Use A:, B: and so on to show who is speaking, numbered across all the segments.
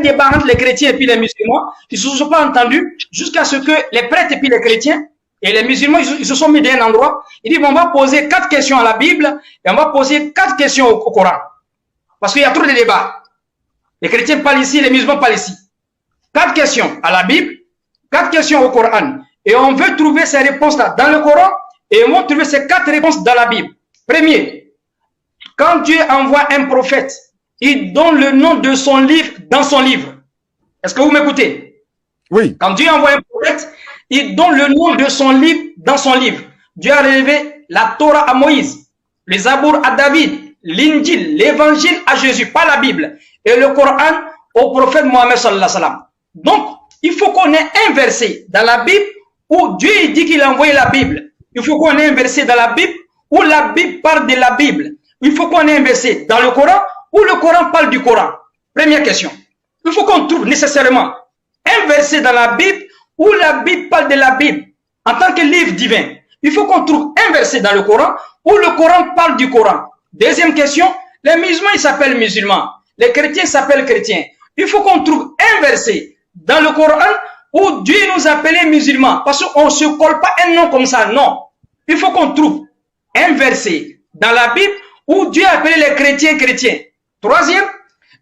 A: débat entre les chrétiens et puis les musulmans. Ils ne se sont pas entendus jusqu'à ce que les prêtres et puis les chrétiens et les musulmans, ils se sont mis d'un endroit. Ils disent, on va poser 4 questions à la Bible et on va poser 4 questions au Coran. Parce qu'il y a trop de débats. Les chrétiens parlent ici, les musulmans parlent ici. 4 questions à la Bible, 4 questions au Coran. Et on veut trouver ces réponses-là dans le Coran et on va trouver ces 4 réponses dans la Bible. Premier, quand Dieu envoie un prophète, il donne le nom de son livre dans son livre. Est-ce que vous m'écoutez?
B: Oui.
A: Quand Dieu envoie un prophète, il donne le nom de son livre dans son livre. Dieu a révélé la Torah à Moïse, les Zabour à David, l'Injil, l'Évangile à Jésus, pas la Bible, et le Coran au prophète Mohammed sallallahu alayhi wa sallam. Donc, il faut qu'on ait un verset dans la Bible où Dieu dit qu'il a envoyé la Bible. Il faut qu'on ait un verset dans la Bible où la Bible parle de la Bible. Il faut qu'on ait un verset dans le Coran où le Coran parle du Coran. Première question. Il faut qu'on trouve nécessairement un verset dans la Bible où la Bible parle de la Bible en tant que livre divin. Il faut qu'on trouve un verset dans le Coran où le Coran parle du Coran. Deuxième question, les musulmans, ils s'appellent musulmans. Les chrétiens s'appellent chrétiens. Il faut qu'on trouve un verset dans le Coran où Dieu nous appelait musulmans. Parce qu'on ne se colle pas un nom comme ça, non. Il faut qu'on trouve un verset dans la Bible où Dieu appelait les chrétiens chrétiens. Troisième,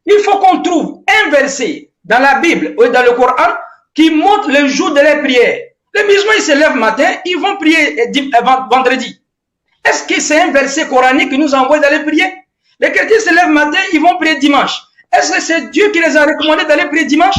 A: il faut qu'on trouve un verset dans la Bible ou dans le Coran qui montre le jour de les prières. Les musulmans, ils se lèvent matin, ils vont prier vendredi. Est-ce que c'est un verset coranique qui nous envoie d'aller prier? Les chrétiens se lèvent matin, ils vont prier dimanche. Est-ce que c'est Dieu qui les a recommandé d'aller prier dimanche?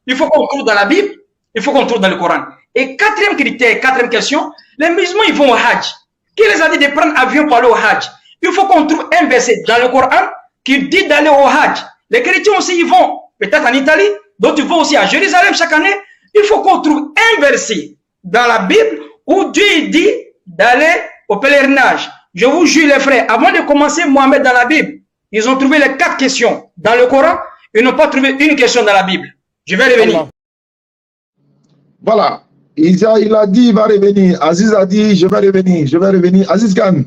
A: Il faut qu'on trouve dans la Bible, il faut qu'on trouve dans le Coran. Et quatrième critère, quatrième question, les musulmans, ils vont au Hajj. Qui les a dit de prendre avion pour aller au Hajj? Il faut qu'on trouve un verset dans le Coran qui dit d'aller au Hajj. Les chrétiens aussi, ils vont peut-être en Italie, d'autres vont aussi à Jérusalem chaque année. Il faut qu'on trouve un verset dans la Bible où Dieu dit d'aller au pèlerinage. Je vous jure les frères, avant de commencer Mohammed dans la Bible, ils ont trouvé les 4 questions dans le Coran, ils n'ont pas trouvé une question dans la Bible. Je vais revenir.
B: Voilà. Il a dit, il va revenir. Aziz a dit, je vais revenir. Aziz Khan.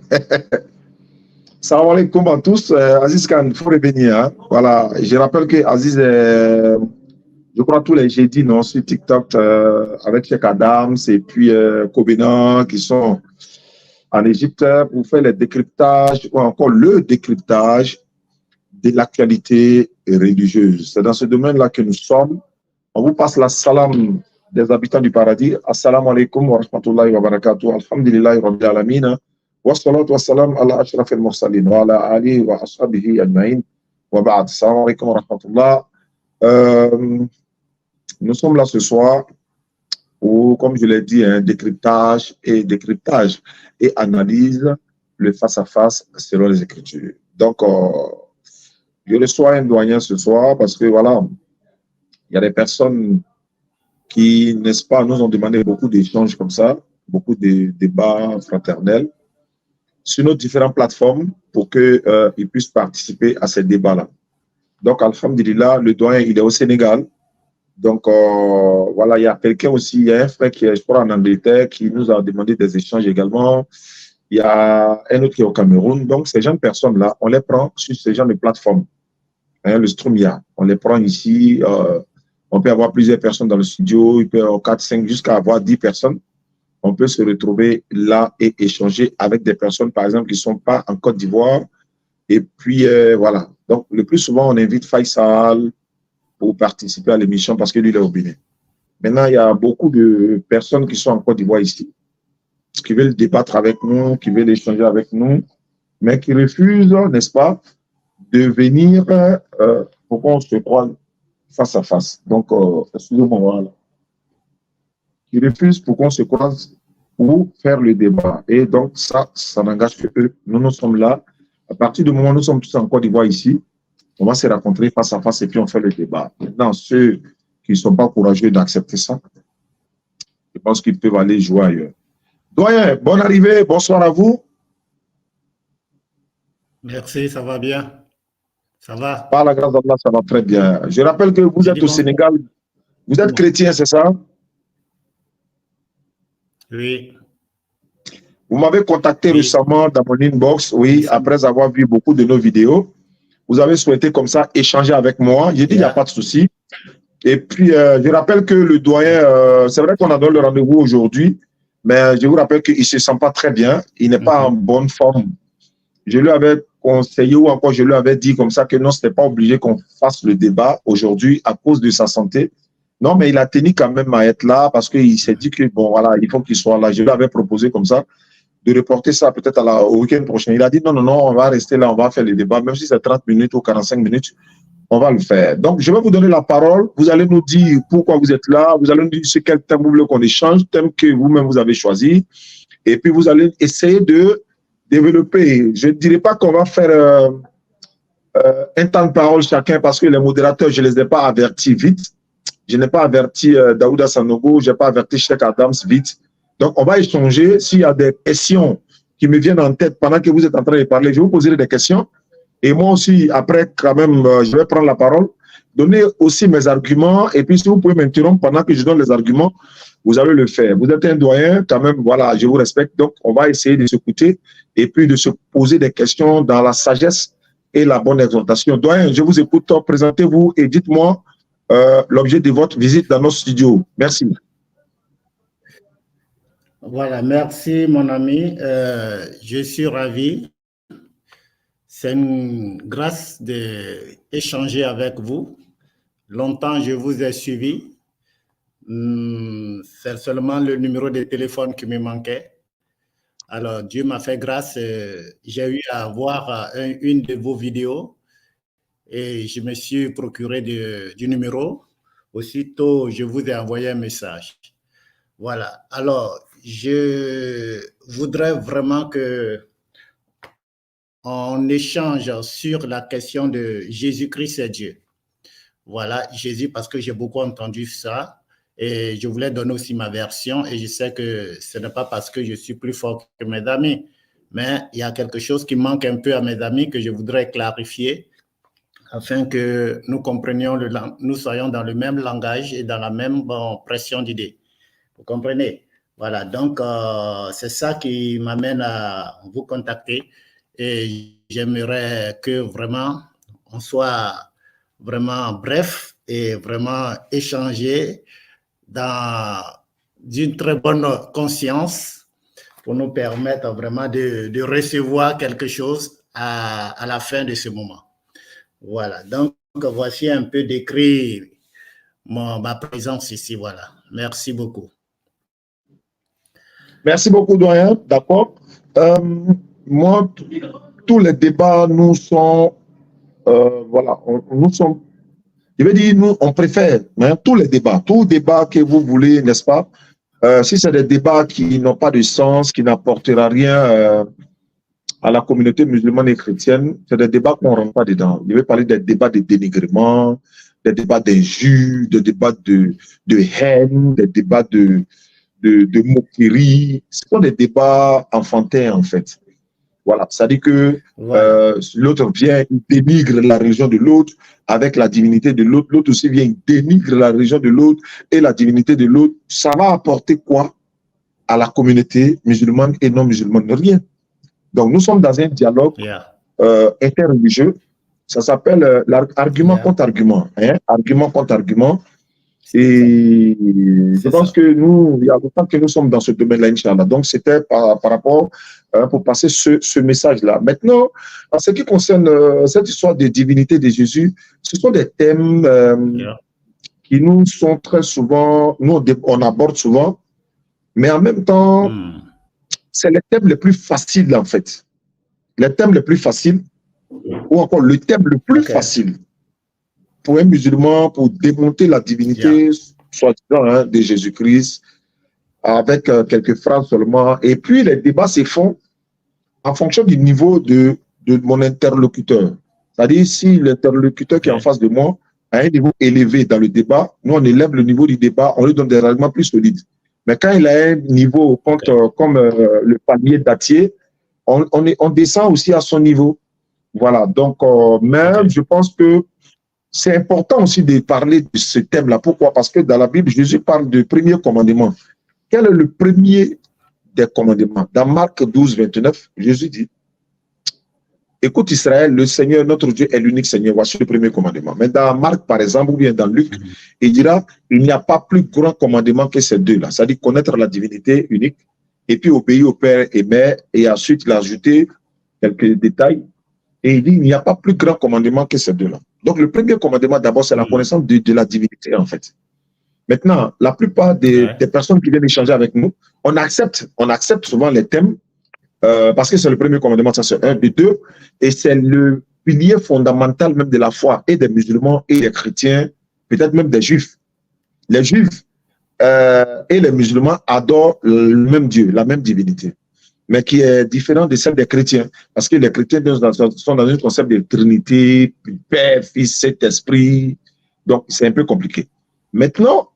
B: Salam alaikum à tous. Aziz Khan, il faut revenir. Hein. Voilà. Je rappelle que Aziz, je crois tous les jeudis, non, sur TikTok, avec Cheikh Adams et puis Kobina, qui sont en Égypte pour faire les décryptages, ou encore le décryptage de l'actualité religieuse. C'est dans ce domaine-là que nous sommes. On vous passe la salam des habitants du paradis. Assalamu alaikum wa rahmatullahi wa barakatuh. Alhamdulillahi rabbil alamin. Wa salatu wa salam ala ashraf al-mursalin wa ala alihi wa ashabihi ajma'in. Wa ba'd. Assalamu alaikum wa rahmatullah. Nous sommes là ce soir où, comme je l'ai dit, décryptage et analyse le face-à-face selon les Écritures. Donc, je reçois un doyen ce soir parce que, voilà, il y a des personnes qui, n'est-ce pas, nous ont demandé beaucoup d'échanges comme ça, beaucoup de débats fraternels sur nos différentes plateformes pour qu'ils puissent participer à ces débats-là. Donc, alhamdulillah, le doyen, il est au Sénégal. Donc, voilà, il y a quelqu'un aussi, il y a un frère qui est, je crois, en Angleterre, qui nous a demandé des échanges également. Il y a un autre qui est au Cameroun. Donc, ces gens de personnes-là, on les prend sur ces gens de plateformes. Hein, le Strumia, on les prend ici. On peut avoir plusieurs personnes dans le studio, il peut y avoir 4, 5, jusqu'à avoir 10 personnes. On peut se retrouver là et échanger avec des personnes, par exemple, qui ne sont pas en Côte d'Ivoire. Et puis, voilà. Donc, le plus souvent, on invite Faisal pour participer à l'émission parce que lui, il est au Bénin. Maintenant, il y a beaucoup de personnes qui sont en Côte d'Ivoire ici, qui veulent débattre avec nous, qui veulent échanger avec nous, mais qui refusent, n'est-ce pas, de venir pour qu'on se croise face à face. Donc, excusez-moi, voilà. Qui refusent pour qu'on se croise pour faire le débat. Et donc, ça n'engage que eux. Nous sommes là. À partir du moment où nous sommes tous en Côte d'Ivoire ici, on va se rencontrer face à face et puis on fait le débat. Maintenant, ceux qui ne sont pas courageux d'accepter ça, je pense qu'ils peuvent aller jouer ailleurs. Doyen, bonne arrivée, bonsoir à vous.
C: Merci, ça va bien. Ça va.
B: Par la grâce d'Allah, ça va très bien. Je rappelle que vous êtes au Sénégal. Vous êtes chrétien, c'est ça?
C: Oui.
B: Vous m'avez contacté récemment dans mon inbox, oui, après avoir vu beaucoup de nos vidéos. Vous avez souhaité comme ça échanger avec moi. J'ai dit, il n'y a pas de souci. Et puis, je rappelle que le doyen, c'est vrai qu'on a donné le rendez-vous aujourd'hui, mais je vous rappelle qu'il ne se sent pas très bien. Il n'est pas en bonne forme. Je lui avais conseillé ou encore je lui avais dit comme ça que non, ce n'était pas obligé qu'on fasse le débat aujourd'hui à cause de sa santé. Non, mais il a tenu quand même à être là parce qu'il s'est dit que, bon, voilà, il faut qu'il soit là. Je lui avais proposé comme ça de reporter ça peut-être au week-end prochain. Il a dit non, non, non, on va rester là, on va faire le débat, même si c'est 30 minutes ou 45 minutes, on va le faire. Donc, je vais vous donner la parole. Vous allez nous dire pourquoi vous êtes là. Vous allez nous dire sur quel thème vous voulez qu'on échange, thème que vous-même vous avez choisi. Et puis, vous allez essayer de développer. Je ne dirais pas qu'on va faire un temps de parole chacun parce que les modérateurs, je ne les ai pas avertis vite. Je n'ai pas averti Daouda Sanogo, je n'ai pas averti Cheikh Adams vite. Donc, on va échanger. S'il y a des questions qui me viennent en tête pendant que vous êtes en train de parler, je vais vous poser des questions. Et moi aussi, après, quand même, je vais prendre la parole, donner aussi mes arguments. Et puis, si vous pouvez m'interrompre pendant que je donne les arguments, vous allez le faire. Vous êtes un doyen, quand même, voilà, je vous respecte. Donc, on va essayer de s'écouter et puis de se poser des questions dans la sagesse et la bonne exhortation. Doyen, je vous écoute. Présentez-vous et dites-moi l'objet de votre visite dans nos studios. Merci.
C: Voilà, merci mon ami. Je suis ravi. C'est une grâce d'échanger avec vous. Longtemps, je vous ai suivi. C'est seulement le numéro de téléphone qui me manquait. Alors, Dieu m'a fait grâce. J'ai eu à voir une de vos vidéos et je me suis procuré du numéro. Aussitôt, je vous ai envoyé un message. Voilà. Alors, je voudrais vraiment qu'on échange sur la question de Jésus-Christ et Dieu. Voilà, Jésus, parce que j'ai beaucoup entendu ça et je voulais donner aussi ma version et je sais que ce n'est pas parce que je suis plus fort que mes amis, mais il y a quelque chose qui manque un peu à mes amis que je voudrais clarifier afin que nous comprenions, nous soyons dans le même langage et dans la même pression d'idées. Vous comprenez? Voilà, donc c'est ça qui m'amène à vous contacter et j'aimerais que vraiment on soit vraiment bref et vraiment échanger dans une très bonne conscience pour nous permettre vraiment de recevoir quelque chose à la fin de ce moment. Voilà, donc voici un peu décrit ma présence ici. Voilà, merci beaucoup.
B: Merci beaucoup, doyen. D'accord. Moi, tous les débats, nous sont, voilà, nous sommes, je vais dire, nous, on préfère hein, tous les débats, tout débat que vous voulez, n'est-ce pas? Si c'est des débats qui n'ont pas de sens, qui n'apportera rien à la communauté musulmane et chrétienne, c'est des débats qu'on ne rentre pas dedans. Je vais parler des débats de dénigrement, des débats d'injures, des débats de haine, des débats de moquerie. Ce sont des débats enfantins, en fait. Voilà, ça dit que l'autre vient, il dénigre la religion de l'autre avec la divinité de l'autre. L'autre aussi vient, il dénigre la religion de l'autre et la divinité de l'autre. Ça va apporter quoi à la communauté musulmane et non musulmane? Rien. Donc, nous sommes dans un dialogue interreligieux. Ça s'appelle argument contre argument. Hein? Argument contre argument. Et je pense que nous, il y a longtemps que nous sommes dans ce domaine-là, Inch'Allah. Donc, c'était par rapport pour passer ce message-là. Maintenant, en ce qui concerne cette histoire de divinité de Jésus, ce sont des thèmes qui nous sont très souvent, nous, on aborde souvent, mais en même temps, c'est les thèmes les plus faciles, en fait. Les thèmes les plus faciles, ou encore le thème le plus facile pour un musulman, pour démonter la divinité, soi-disant, hein, de Jésus-Christ, avec quelques phrases seulement. Et puis, les débats se font en fonction du niveau de mon interlocuteur. C'est-à-dire, si l'interlocuteur qui est en face de moi a un niveau élevé dans le débat, nous, on élève le niveau du débat, on lui donne des arguments plus solides. Mais quand il a un niveau comme le palier dattier, on descend aussi à son niveau. Voilà, donc, même, je pense que c'est important aussi de parler de ce thème-là. Pourquoi? Parce que dans la Bible, Jésus parle du premier commandement. Quel est le premier des commandements? Dans Marc 12, 29, Jésus dit, écoute Israël, le Seigneur, notre Dieu, est l'unique Seigneur. Voici le premier commandement. Mais dans Marc, par exemple, ou bien dans Luc, il dira, il n'y a pas plus grand commandement que ces deux-là. C'est-à-dire connaître la divinité unique et puis obéir au Père et Mère. Et ensuite, il a ajouté quelques détails. Et il dit, il n'y a pas plus grand commandement que ces deux-là. Donc, le premier commandement, d'abord, c'est la connaissance de la divinité, en fait. Maintenant, la plupart des personnes qui viennent échanger avec nous, on accepte souvent les thèmes parce que c'est le premier commandement, ça c'est un, de deux, et c'est le pilier fondamental même de la foi et des musulmans et des chrétiens, peut-être même des juifs. Les juifs et les musulmans adorent le même Dieu, la même divinité, mais qui est différent de celle des chrétiens, parce que les chrétiens sont dans un concept de Trinité, Père, Fils, Saint-Esprit, donc c'est un peu compliqué. Maintenant,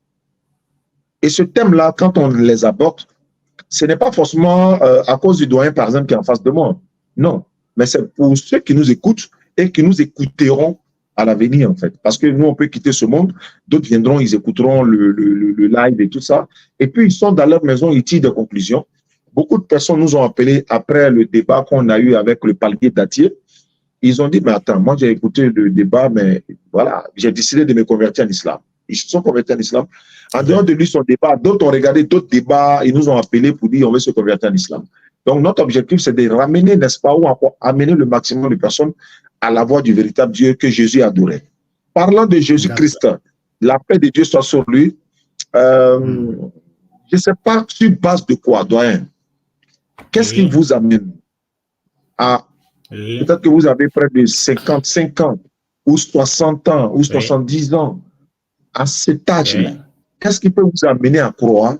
B: et ce thème-là, quand on les aborde, ce n'est pas forcément à cause du doyen, par exemple, qui est en face de moi. Non, mais c'est pour ceux qui nous écoutent et qui nous écouteront à l'avenir, en fait. Parce que nous, on peut quitter ce monde, d'autres viendront, ils écouteront le live et tout ça. Et puis, ils sont dans leur maison, ils tirent des conclusions. Beaucoup de personnes nous ont appelés après le débat qu'on a eu avec le palier d'Atier. Ils ont dit, mais attends, moi, j'ai écouté le débat, mais voilà, j'ai décidé de me convertir en islam. Ils se sont convertis en islam. En dehors de lui, son débat, d'autres ont regardé d'autres débats, ils nous ont appelés pour dire on veut se convertir en islam. Donc, notre objectif, c'est de ramener, n'est-ce pas, ou encore amener le maximum de personnes à la voix du véritable Dieu que Jésus adorait. Parlant de Jésus-Christ, la paix de Dieu soit sur lui. Je ne sais pas sur base de quoi, doyen. Qu'est-ce qui vous amène à... Peut-être que vous avez près de 55 ans, ou 60 ans, ou 70 ans. À cet âge-là, qu'est-ce qui peut vous amener à croire,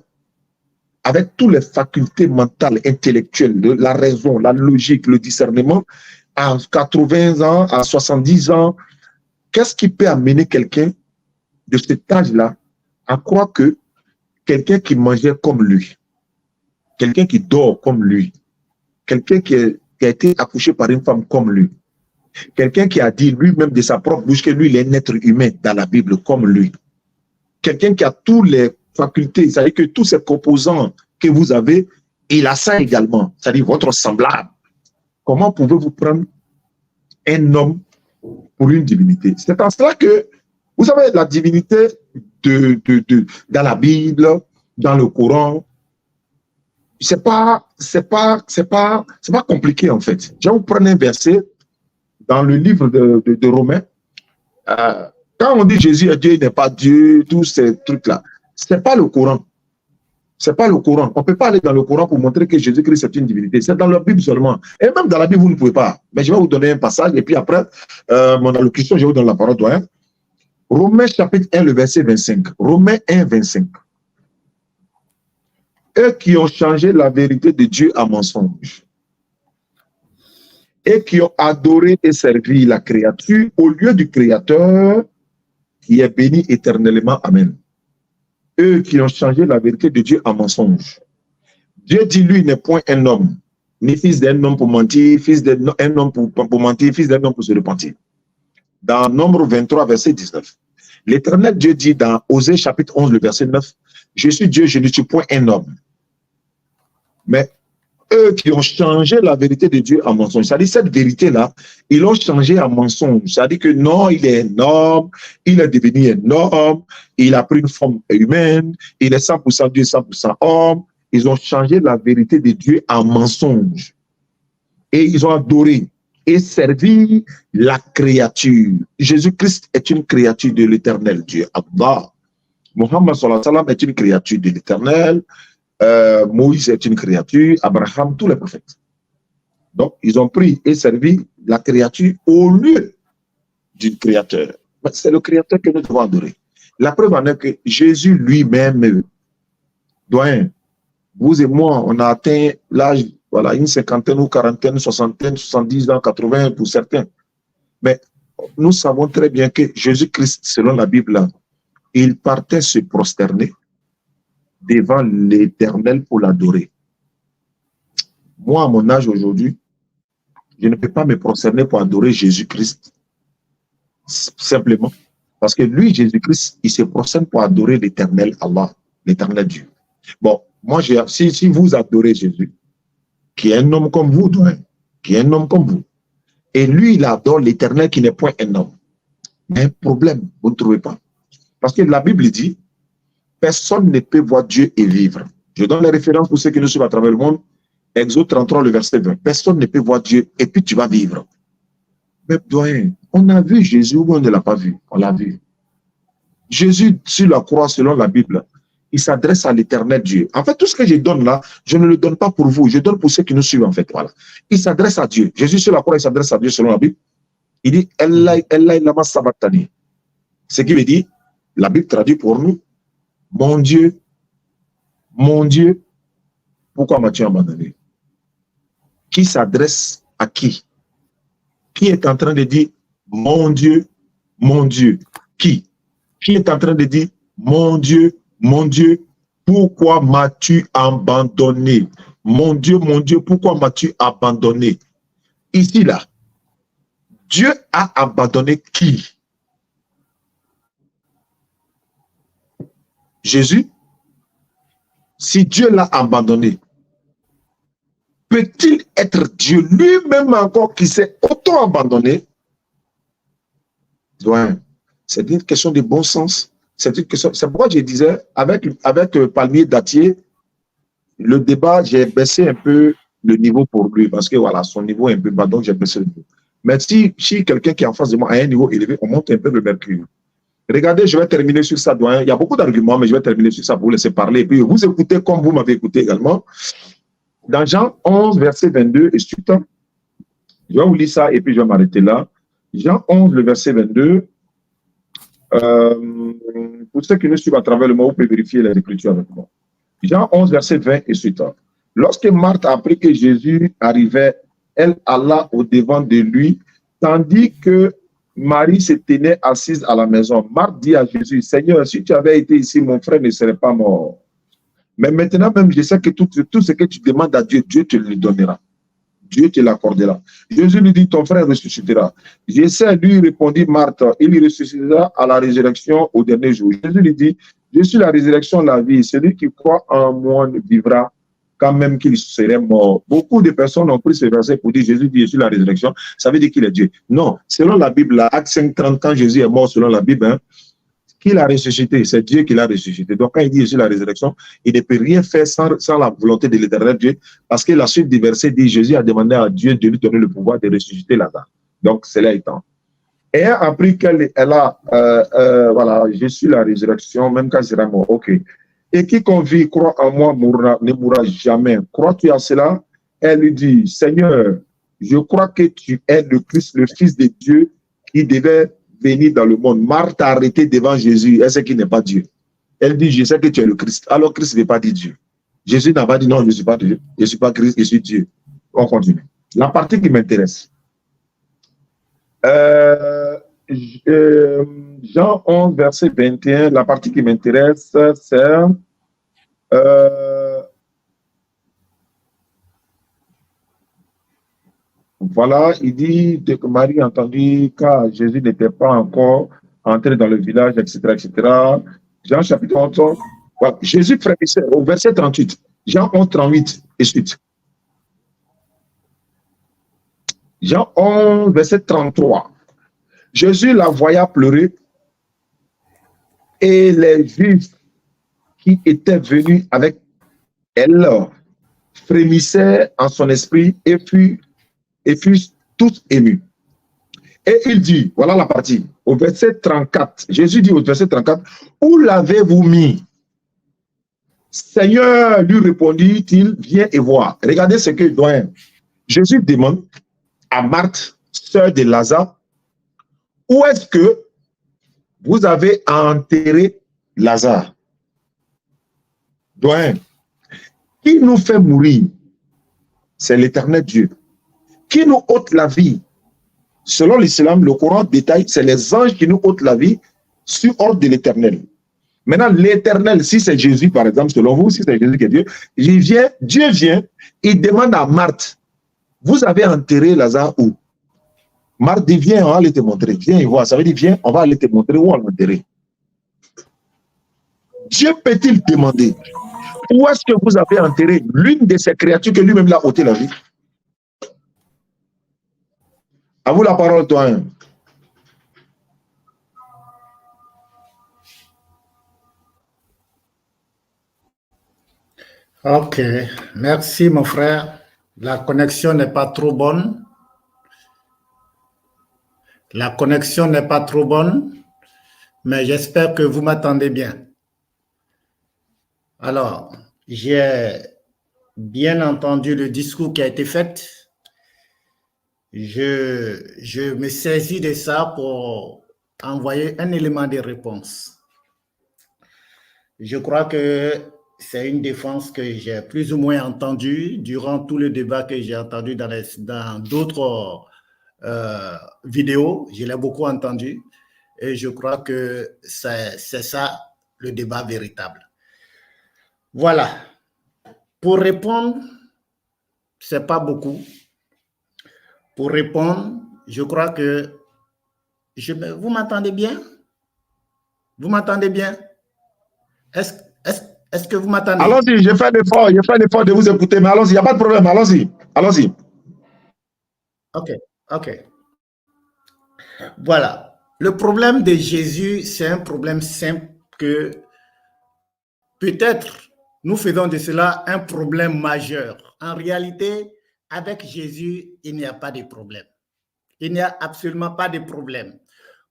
B: avec toutes les facultés mentales, intellectuelles, la raison, la logique, le discernement, à 80 ans, à 70 ans, qu'est-ce qui peut amener quelqu'un de cet âge-là à croire que quelqu'un qui mangeait comme lui, quelqu'un qui dort comme lui, quelqu'un qui a été accouché par une femme comme lui, quelqu'un qui a dit lui-même de sa propre bouche que lui, il est un être humain dans la Bible comme lui, quelqu'un qui a toutes les facultés, c'est-à-dire que tous ces composants que vous avez, il a ça également, c'est-à-dire votre semblable. Comment pouvez-vous prendre un homme pour une divinité? C'est en cela que, vous savez, la divinité dans la Bible, dans le Coran, c'est pas compliqué en fait. Je vais vous prendre un verset dans le livre de Romains. Quand on dit Jésus est Dieu, il n'est pas Dieu, tous ces trucs-là, c'est pas le Coran. C'est pas le Coran. On ne peut pas aller dans le Coran pour montrer que Jésus-Christ est une divinité. C'est dans la Bible seulement. Et même dans la Bible, vous ne pouvez pas. Mais je vais vous donner un passage et puis après, mon allocution, je vais vous donner la parole, doyen. Romains chapitre 1, le verset 25. Romains 1, 25. Eux qui ont changé la vérité de Dieu en mensonge et qui ont adoré et servi la créature au lieu du Créateur qui est béni éternellement. Amen. Eux qui ont changé la vérité de Dieu en mensonge. Dieu dit, lui, n'est point un homme, ni fils d'un homme pour mentir, fils d'un homme pour mentir, fils d'un homme pour se repentir. Dans Nombre 23, verset 19. L'Éternel Dieu dit dans Osée chapitre 11, le verset 9, je suis Dieu, je ne suis point un homme. Mais eux qui ont changé la vérité de Dieu en mensonge, c'est-à-dire cette vérité-là, ils l'ont changé en mensonge. C'est-à-dire que non, il est un homme, il est devenu un homme, il a pris une forme humaine, il est 100% Dieu, 100% homme. Ils ont changé la vérité de Dieu en mensonge. Et ils ont adoré et servi la créature. Jésus-Christ est une créature de l'Éternel Dieu. Allah. Muhammad sallallahu alayhi wa sallam est une créature de l'Éternel. Moïse est une créature, Abraham, tous les prophètes. Donc, ils ont pris et servi la créature au lieu du créateur. C'est le créateur que nous devons adorer. La preuve en est que Jésus lui-même, doyen, vous et moi, on a atteint l'âge, voilà, une cinquantaine ou quarantaine, soixantaine, 70 ans, 80 pour certains. Mais nous savons très bien que Jésus-Christ, selon la Bible, il partait se prosterner devant l'Éternel pour l'adorer. Moi, à mon âge aujourd'hui, je ne peux pas me prosterner pour adorer Jésus-Christ, simplement, parce que lui, Jésus-Christ, il se prosterne pour adorer l'Éternel Allah, l'Éternel Dieu. Bon, moi, si vous adorez Jésus, qui est un homme comme vous, qui est un homme comme vous, Et lui, il adore l'Éternel qui n'est point un homme. Mais un problème, vous ne trouvez pas. Parce que la Bible dit, personne ne peut voir Dieu et vivre. Je donne les références pour ceux qui nous suivent à travers le monde. Exode 33, le verset 20. Personne ne peut voir Dieu et puis tu vas vivre. Mais doyen, on a vu Jésus ou on ne l'a pas vu? On l'a vu. Jésus, sur la croix, selon la Bible, il s'adresse à l'Éternel Dieu. En fait, tout ce que je donne là, je ne le donne pas pour vous, je donne pour ceux qui nous suivent, en fait. Voilà. Il s'adresse à Dieu. Jésus, sur la croix, il s'adresse à Dieu selon la Bible. Il dit, Elai lama sabachthani. Ce qui veut dire, la Bible traduit pour nous, mon Dieu, pourquoi m'as-tu abandonné? Qui s'adresse à qui? Qui est en train de dire, mon Dieu, qui? Qui est en train de dire, mon Dieu, pourquoi m'as-tu abandonné? Mon Dieu, pourquoi m'as-tu abandonné? Ici, là, Dieu a abandonné qui? Jésus? Si Dieu l'a abandonné, peut-il être Dieu lui-même encore qui s'est auto-abandonné? C'est une question de bon sens. C'est pourquoi je disais, avec Palmier Dattier, le débat, j'ai baissé un peu le niveau pour lui, parce que voilà, son niveau est un peu bas, donc j'ai baissé le niveau. Mais si quelqu'un qui est en face de moi a un niveau élevé, on monte un peu le mercure. Regardez, je vais terminer sur ça, doyen. Il y a beaucoup d'arguments, mais je vais terminer sur ça pour vous laisser parler. Et puis vous écoutez comme vous m'avez écouté également. Dans Jean 11, verset 22 et suite, je vais vous lire ça et puis je vais m'arrêter là. Jean 11, le verset 22. Pour ceux qui nous suivent à travers le mot, vous pouvez vérifier les Écritures avec moi. Jean 11, verset 20 et suite. Lorsque Marthe a appris que Jésus arrivait, elle alla au-devant de lui, tandis que Marie se tenait assise à la maison. Marthe dit à Jésus, Seigneur, si tu avais été ici, mon frère ne serait pas mort. Mais maintenant même, je sais que tout ce que tu demandes à Dieu, Dieu te le donnera. Dieu te l'accordera. Jésus lui dit, ton frère ressuscitera. Je sais, lui répondit Marthe, il ressuscitera à la résurrection au dernier jour. Jésus lui dit, je suis la résurrection, la vie. Celui qui croit en moi ne vivra quand même qu'il serait mort. Beaucoup de personnes ont pris ce verset pour dire, Jésus dit, je suis la résurrection. Ça veut dire qu'il est Dieu. Non, selon la Bible, Acte 5:30, quand Jésus est mort, selon la Bible, hein, qui l'a ressuscité? C'est Dieu qui l'a ressuscité. Donc, quand il dit Jésus la résurrection, il ne peut rien faire sans la volonté de l'Éternel Dieu, parce que la suite du verset dit Jésus a demandé à Dieu de lui donner le pouvoir de ressusciter Lazare. Donc, cela étant. Et elle a appris qu'elle a, voilà, je suis la résurrection, même quand il sera mort. OK. Et quiconque vit, croit en moi, ne mourra jamais. Crois-tu à cela? Elle lui dit, Seigneur, je crois que tu es le Christ, le Fils de Dieu, qui devait venir dans le monde. Marthe a arrêté devant Jésus. Elle sait qu'il n'est pas Dieu. Elle dit, je sais que tu es le Christ. Alors Christ n'est pas dit Dieu. Jésus n'a pas dit, non, je ne suis pas Dieu. Je ne suis pas Christ, je suis Dieu. On continue. La partie qui m'intéresse. Jean 11, verset 21, la partie qui m'intéresse, c'est voilà, il dit que Marie a entendu car Jésus n'était pas encore entré dans le village, etc., etc. Jean chapitre 11, voilà. Jésus frémissait au verset 38, Jean 11, 38 et suite. Jean 11, verset 33. Jésus la voya pleurer et les Juifs qui étaient venus avec elle frémissaient en son esprit et furent tous émus. Et il dit, voilà la partie, au verset 34, Jésus dit au verset 34, où l'avez-vous mis? Seigneur, lui répondit-il, viens et vois. Regardez ce que doit. Jésus demande à Marthe, sœur de Lazare, où est-ce que vous avez enterré Lazare? Doyen, qui nous fait mourir? C'est l'Éternel Dieu. Qui nous ôte la vie? Selon l'islam, le Coran détaille, c'est les anges qui nous ôtent la vie sur ordre de l'Éternel. Maintenant, l'Éternel, si c'est Jésus, par exemple, selon vous, si c'est Jésus qui est Dieu, Dieu vient, il demande à Marthe, vous avez enterré Lazare où? Marthe dit, viens, on va aller te montrer. Viens et voir. Ça veut dire, viens, on va aller te montrer où on l'a enterré. Dieu peut-il demander, où est-ce que vous avez enterré l'une de ces créatures que lui-même l'a ôté la vie? À vous la parole, doyen.
C: Ok, merci mon frère. La connexion n'est pas trop bonne. La connexion n'est pas trop bonne, mais j'espère que vous m'entendez bien. Alors, j'ai bien entendu le discours qui a été fait. Je me saisis de ça pour envoyer un élément de réponse. Je crois que c'est une défense que j'ai plus ou moins entendue durant tout le débat que j'ai entendu dans d'autres vidéos. Je l'ai beaucoup entendu et je crois que c'est ça le débat véritable. Voilà. Pour répondre, c'est pas beaucoup. Pour répondre, je crois que vous m'entendez bien? Vous m'entendez bien? Est-ce que vous m'entendez?
B: Allons-y, j'ai fait l'effort de vous écouter, mais allons-y, il n'y a pas de problème, allons-y, allons-y.
C: Ok, ok. Voilà. Le problème de Jésus, c'est un problème simple que peut-être nous faisons de cela un problème majeur. En réalité, avec Jésus, il n'y a pas de problème. Il n'y a absolument pas de problème.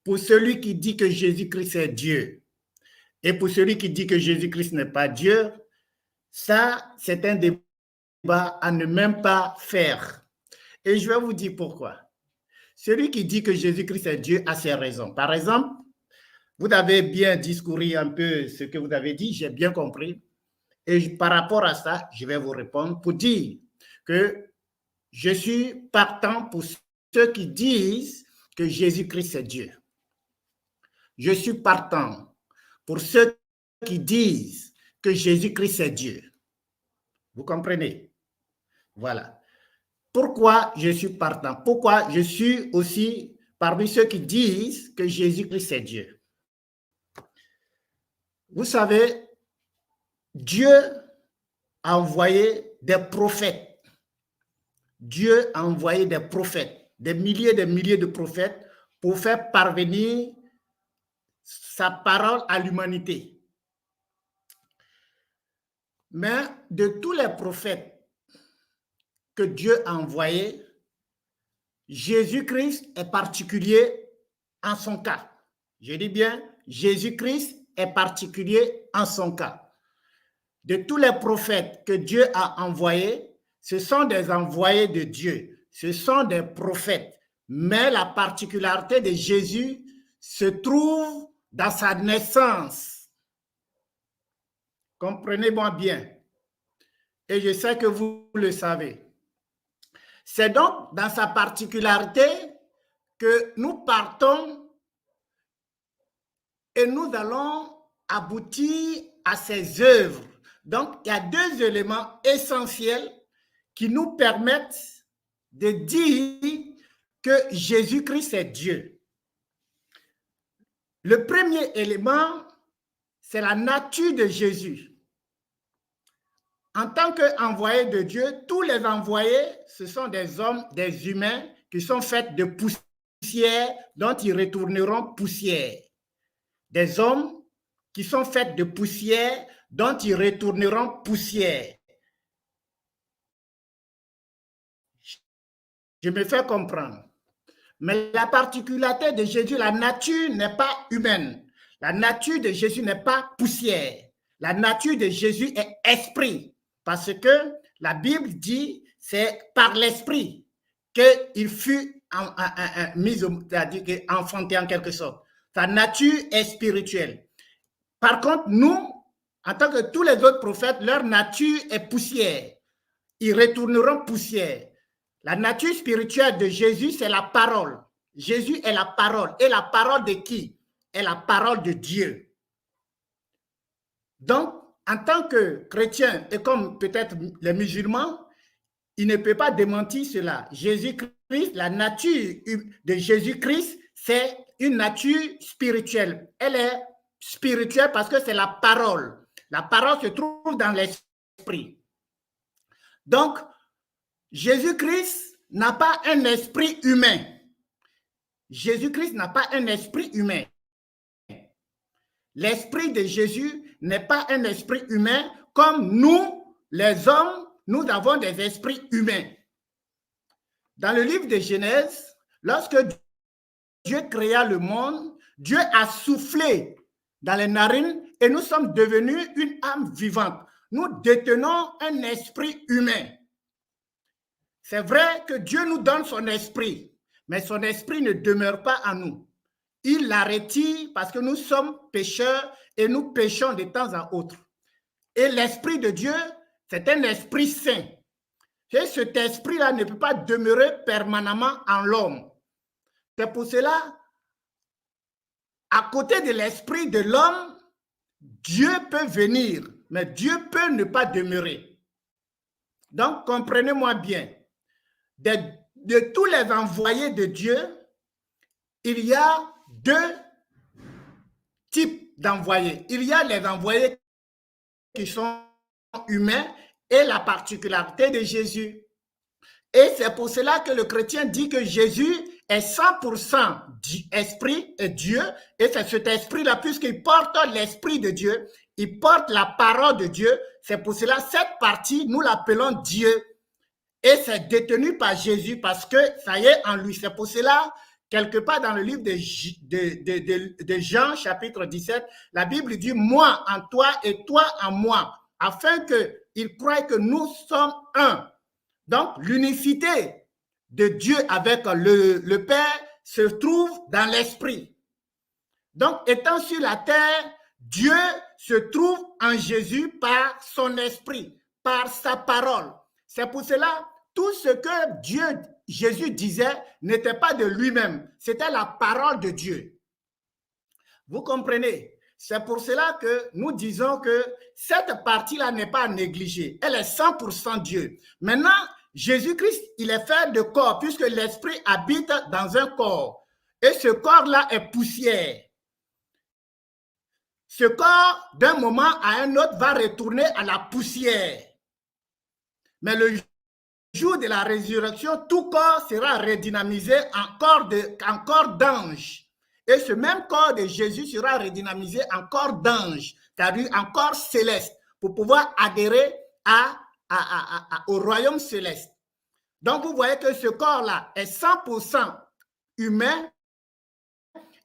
C: Pour celui qui dit que Jésus-Christ est Dieu et pour celui qui dit que Jésus-Christ n'est pas Dieu, ça, c'est un débat à ne même pas faire. Et je vais vous dire pourquoi. Celui qui dit que Jésus-Christ est Dieu a ses raisons. Par exemple, vous avez bien discouru un peu ce que vous avez dit, j'ai bien compris. Et par rapport à ça, je vais vous répondre pour dire que je suis partant pour ceux qui disent que Jésus-Christ est Dieu. Je suis partant pour ceux qui disent que Jésus-Christ est Dieu. Vous comprenez? Voilà. Pourquoi je suis partant? Pourquoi je suis aussi parmi ceux qui disent que Jésus-Christ est Dieu? Vous savez, Dieu a envoyé des prophètes. Dieu a envoyé des prophètes, des milliers de prophètes pour faire parvenir sa parole à l'humanité. Mais de tous les prophètes que Dieu a envoyés, Jésus-Christ est particulier en son cas. Je dis bien, Jésus-Christ est particulier en son cas. De tous les prophètes que Dieu a envoyés, ce sont des envoyés de Dieu, ce sont des prophètes. Mais la particularité de Jésus se trouve dans sa naissance. Comprenez-moi bien. Et je sais que vous le savez. C'est donc dans sa particularité que nous partons et nous allons aboutir à ses œuvres. Donc, il y a deux éléments essentiels qui nous permettent de dire que Jésus-Christ est Dieu. Le premier élément, c'est la nature de Jésus. En tant qu'envoyé de Dieu, tous les envoyés, ce sont des hommes, des humains qui sont faits de poussière dont ils retourneront poussière. Des hommes qui sont faits de poussière dont ils retourneront poussière. Je me fais comprendre. Mais la particularité de Jésus, la nature n'est pas humaine. La nature de Jésus n'est pas poussière. La nature de Jésus est esprit. Parce que la Bible dit, c'est par l'esprit qu'il fut c'est-à-dire enfanté en quelque sorte. Sa nature est spirituelle. Par contre, nous, en tant que tous les autres prophètes, leur nature est poussière. Ils retourneront poussière. La nature spirituelle de Jésus, c'est la parole. Jésus est la parole. Et la parole de qui? Est la parole de Dieu. Donc, en tant que chrétien et comme peut-être les musulmans, il ne peut pas démentir cela. Jésus-Christ, la nature de Jésus-Christ, c'est une nature spirituelle. Elle est spirituelle parce que c'est la parole. La parole se trouve dans l'esprit. Donc, Jésus-Christ n'a pas un esprit humain. Jésus-Christ n'a pas un esprit humain. L'esprit de Jésus n'est pas un esprit humain comme nous, les hommes, nous avons des esprits humains. Dans le livre de Genèse, lorsque Dieu créa le monde, Dieu a soufflé dans les narines et nous sommes devenus une âme vivante. Nous détenons un esprit humain. C'est vrai que Dieu nous donne son esprit, mais son esprit ne demeure pas en nous. Il la retire parce que nous sommes pécheurs et nous péchons de temps à autre. Et l'esprit de Dieu, c'est un esprit saint. Et cet esprit-là ne peut pas demeurer permanemment en l'homme. C'est pour cela, à côté de l'esprit de l'homme, Dieu peut venir, mais Dieu peut ne pas demeurer. Donc, comprenez-moi bien. De tous les envoyés de Dieu, il y a deux types d'envoyés. Il y a les envoyés qui sont humains et la particularité de Jésus. Et c'est pour cela que le chrétien dit que Jésus est 100% esprit et Dieu, et c'est cet esprit-là, puisqu'il porte l'esprit de Dieu, il porte la parole de Dieu, c'est pour cela cette partie, nous l'appelons Dieu. Et c'est détenu par Jésus parce que ça y est en lui. C'est pour cela, quelque part dans le livre de Jean, chapitre 17, la Bible dit « Moi en toi et toi en moi », afin qu'ils croient que nous sommes un. Donc, l'unicité de Dieu avec le Père se trouve dans l'Esprit. Donc, étant sur la terre, Dieu se trouve en Jésus par son Esprit, par sa parole. C'est pour cela, tout ce que Jésus disait n'était pas de lui-même, c'était la parole de Dieu. Vous comprenez? C'est pour cela que nous disons que cette partie-là n'est pas négligée. Elle est 100% Dieu. Maintenant, Jésus-Christ, il est fait de corps puisque l'esprit habite dans un corps. Et ce corps-là est poussière. Ce corps, d'un moment à un autre, va retourner à la poussière. Mais le jour de la résurrection, tout corps sera redynamisé en corps d'ange. Et ce même corps de Jésus sera redynamisé en corps d'ange, c'est-à-dire en corps céleste, pour pouvoir adhérer au royaume céleste. Donc, vous voyez que ce corps-là est 100% humain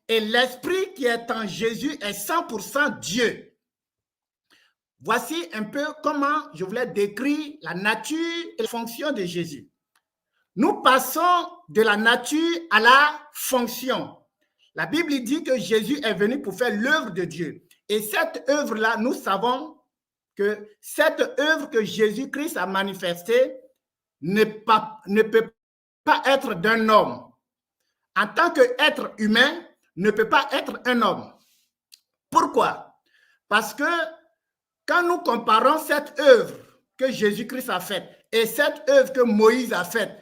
C: et l'esprit qui est en Jésus est 100% Dieu. Voici un peu comment je voulais décrire la nature et la fonction de Jésus. Nous passons de la nature à la fonction. La Bible dit que Jésus est venu pour faire l'œuvre de Dieu. Et cette œuvre-là, nous savons que cette œuvre que Jésus-Christ a manifestée ne peut pas être d'un homme. En tant qu'être humain, ne peut pas être un homme. Pourquoi? Parce que quand nous comparons cette œuvre que Jésus-Christ a faite et cette œuvre que Moïse a faite,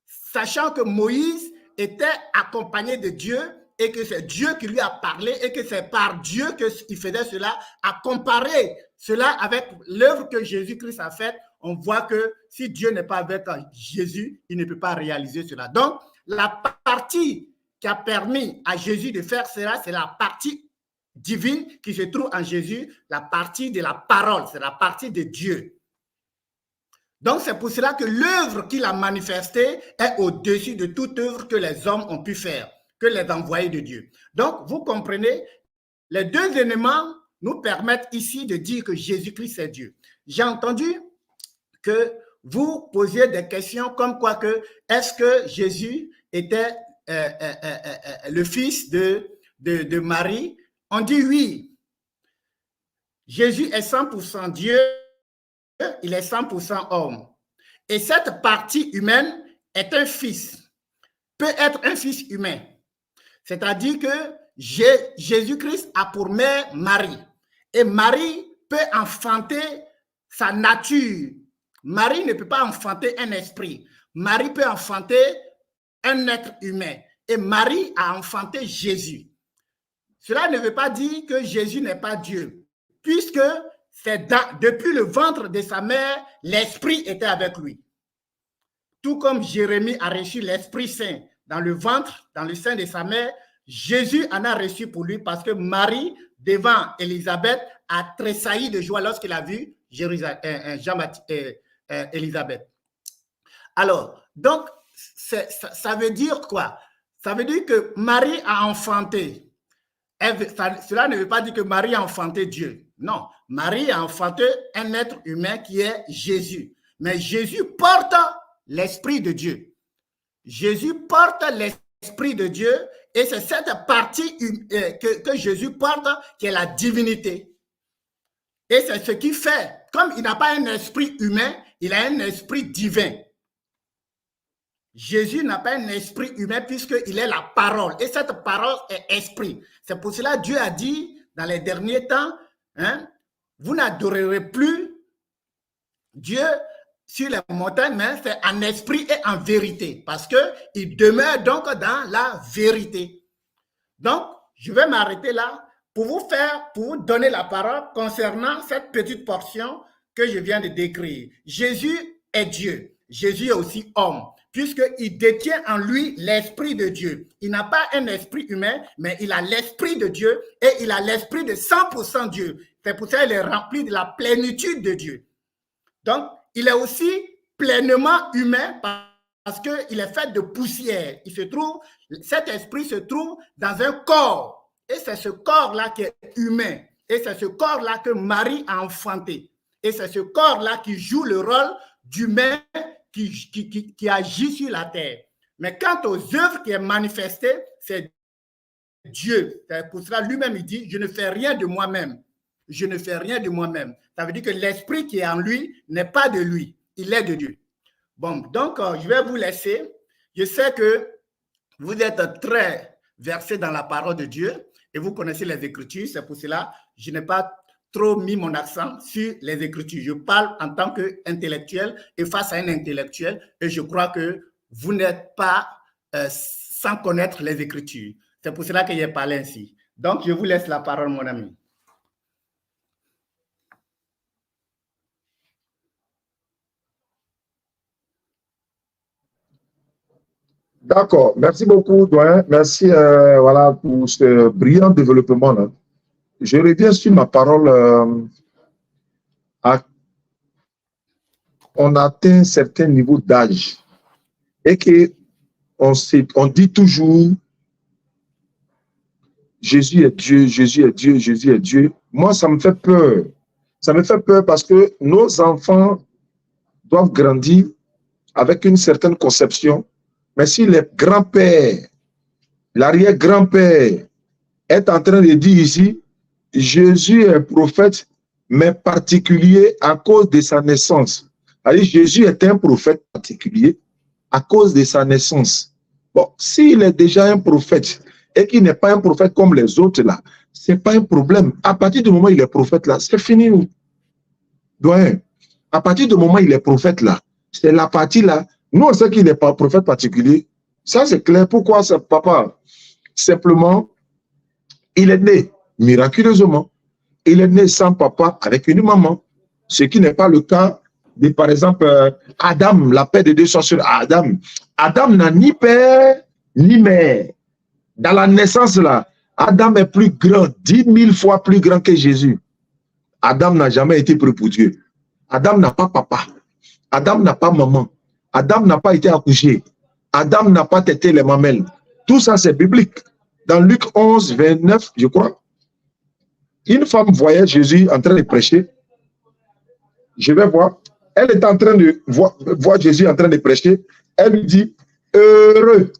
C: sachant que Moïse était accompagné de Dieu et que c'est Dieu qui lui a parlé et que c'est par Dieu qu'il faisait cela, à comparer cela avec l'œuvre que Jésus-Christ a faite, on voit que si Dieu n'est pas avec Jésus, il ne peut pas réaliser cela. Donc, la partie qui a permis à Jésus de faire cela, c'est la partie divine qui se trouve en Jésus, la partie de la parole, c'est la partie de Dieu. Donc, c'est pour cela que l'œuvre qu'il a manifestée est au-dessus de toute œuvre que les hommes ont pu faire, que les envoyés de Dieu. Donc, vous comprenez, les deux éléments nous permettent ici de dire que Jésus-Christ est Dieu. J'ai entendu que vous posiez des questions comme quoi que est-ce que Jésus était le fils de Marie? On dit oui. Jésus est 100% Dieu, il est 100% homme. Et cette partie humaine est un fils, peut être un fils humain. C'est-à-dire que Jésus-Christ a pour mère Marie. Et Marie peut enfanter sa nature. Marie ne peut pas enfanter un esprit. Marie peut enfanter un être humain. Et Marie a enfanté Jésus. Cela ne veut pas dire que Jésus n'est pas Dieu, puisque c'est depuis le ventre de sa mère, l'Esprit était avec lui. Tout comme Jérémie a reçu l'Esprit Saint dans le ventre, dans le sein de sa mère, Jésus en a reçu pour lui parce que Marie, devant Élisabeth, a tressailli de joie lorsqu'il a vu Élisabeth. Alors, donc, ça veut dire quoi? Ça veut dire que Marie a enfanté. Cela ne veut pas dire que Marie a enfanté Dieu. Non, Marie a enfanté un être humain qui est Jésus. Mais Jésus porte l'Esprit de Dieu. Jésus porte l'Esprit de Dieu et c'est cette partie que Jésus porte qui est la divinité. Et c'est ce qui fait, comme il n'a pas un esprit humain, il a un esprit divin. Jésus n'a pas un esprit humain puisqu'il est la parole. Et cette parole est esprit. C'est pour cela que Dieu a dit dans les derniers temps, hein, vous n'adorerez plus Dieu sur les montagnes, mais c'est en esprit et en vérité. Parce qu'il demeure donc dans la vérité. Donc, je vais m'arrêter là pour vous donner la parole concernant cette petite portion que je viens de décrire. Jésus est Dieu. Jésus est aussi homme, puisqu'il détient en lui l'Esprit de Dieu. Il n'a pas un esprit humain, mais il a l'Esprit de Dieu et il a l'Esprit de 100% Dieu. C'est pour ça qu'il est rempli de la plénitude de Dieu. Donc, il est aussi pleinement humain parce qu'il est fait de poussière. Cet esprit se trouve dans un corps. Et c'est ce corps-là qui est humain. Et c'est ce corps-là que Marie a enfanté. Et c'est ce corps-là qui joue le rôle d'humain qui agit sur la terre. Mais quant aux œuvres qui est manifestées, c'est Dieu. C'est pour cela lui-même il dit, je ne fais rien de moi-même. Je ne fais rien de moi-même. Ça veut dire que l'esprit qui est en lui n'est pas de lui. Il est de Dieu. Bon, donc je vais vous laisser. Je sais que vous êtes très versés dans la parole de Dieu et vous connaissez les Écritures. C'est pour cela que je n'ai pas trop mis mon accent sur les Écritures. Je parle en tant qu'intellectuel et face à un intellectuel et je crois que vous n'êtes pas sans connaître les Écritures. C'est pour cela que j'ai parlé ainsi. Donc, je vous laisse la parole, mon ami.
B: D'accord. Merci beaucoup, Doyen. Merci voilà, pour ce brillant développement là. Je reviens sur ma parole. On atteint un certain niveau d'âge et qu'on dit toujours Jésus est Dieu, Jésus est Dieu, Jésus est Dieu. Moi, ça me fait peur. Ça me fait peur parce que nos enfants doivent grandir avec une certaine conception. Mais si les grands-pères, l'arrière-grand-père est en train de dire ici, Jésus est prophète, mais particulier à cause de sa naissance. C'est-à-dire, Jésus est un prophète particulier à cause de sa naissance. Bon, s'il est déjà un prophète et qu'il n'est pas un prophète comme les autres là, ce n'est pas un problème. À partir du moment où il est prophète là, c'est fini. Doyen, à partir du moment où il est prophète là, c'est la partie là. Nous, on sait qu'il n'est pas prophète particulier. Ça, c'est clair. Pourquoi ça, papa? Simplement, il est né miraculeusement. Il est né sans papa avec une maman. Ce qui n'est pas le cas de, par exemple, Adam, la paix de Dieu soit sur Adam. Adam n'a ni père ni mère. Dans la naissance, là, Adam est plus grand, 10 000 fois plus grand que Jésus. Adam n'a jamais été pris pour Dieu. Adam n'a pas papa. Adam n'a pas maman. Adam n'a pas été accouché. Adam n'a pas tété les mamelles. Tout ça, c'est biblique. Dans Luc 11, 29, je crois, une femme voyait Jésus en train de prêcher. Je vais voir. Elle est en train de voir Jésus en train de prêcher. Elle lui dit, heureux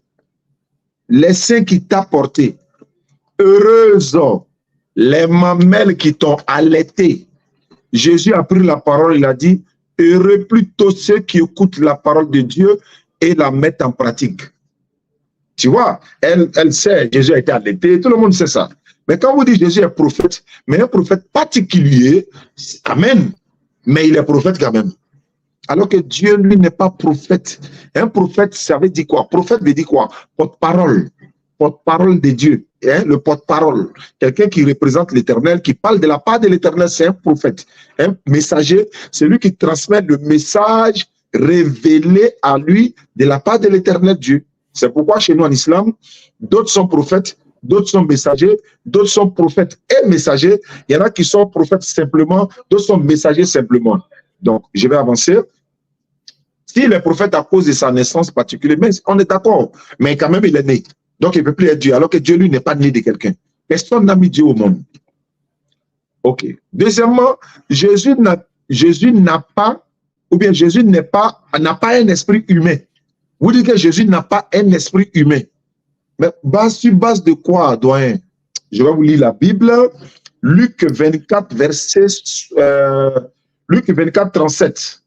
B: les seins qui t'ont porté. Heureuses les mamelles qui t'ont allaité. Jésus a pris la parole, il a dit, heureux plutôt ceux qui écoutent la parole de Dieu et la mettent en pratique. Tu vois, elle sait, Jésus a été allaité, tout le monde sait ça. Mais quand vous dites Jésus est prophète, mais un prophète particulier, amen, mais il est prophète quand même. Alors que Dieu, lui, n'est pas prophète. Un prophète, ça veut dire quoi? Prophète veut dire quoi? Porte-parole. Porte-parole de Dieu. Hein? Le porte-parole. Quelqu'un qui représente l'Éternel, qui parle de la part de l'Éternel, c'est un prophète. Un messager, c'est lui qui transmet le message révélé à lui de la part de l'Éternel Dieu. C'est pourquoi chez nous en islam, d'autres sont prophètes, d'autres sont messagers, d'autres sont prophètes et messagers. Il y en a qui sont prophètes simplement, d'autres sont messagers simplement. Donc, je vais avancer. Si le prophète à cause de sa naissance particulière, mais on est d'accord, mais quand même il est né. Donc il ne peut plus être Dieu, alors que Dieu lui n'est pas né de quelqu'un. Personne n'a mis Dieu au monde. Ok. Deuxièmement, Jésus n'a pas, ou bien Jésus n'a pas un esprit humain. Vous dites que Jésus n'a pas un esprit humain. Mais sur base de quoi, doyen? Je vais vous lire la Bible. Luc 24, Luc 24, 37.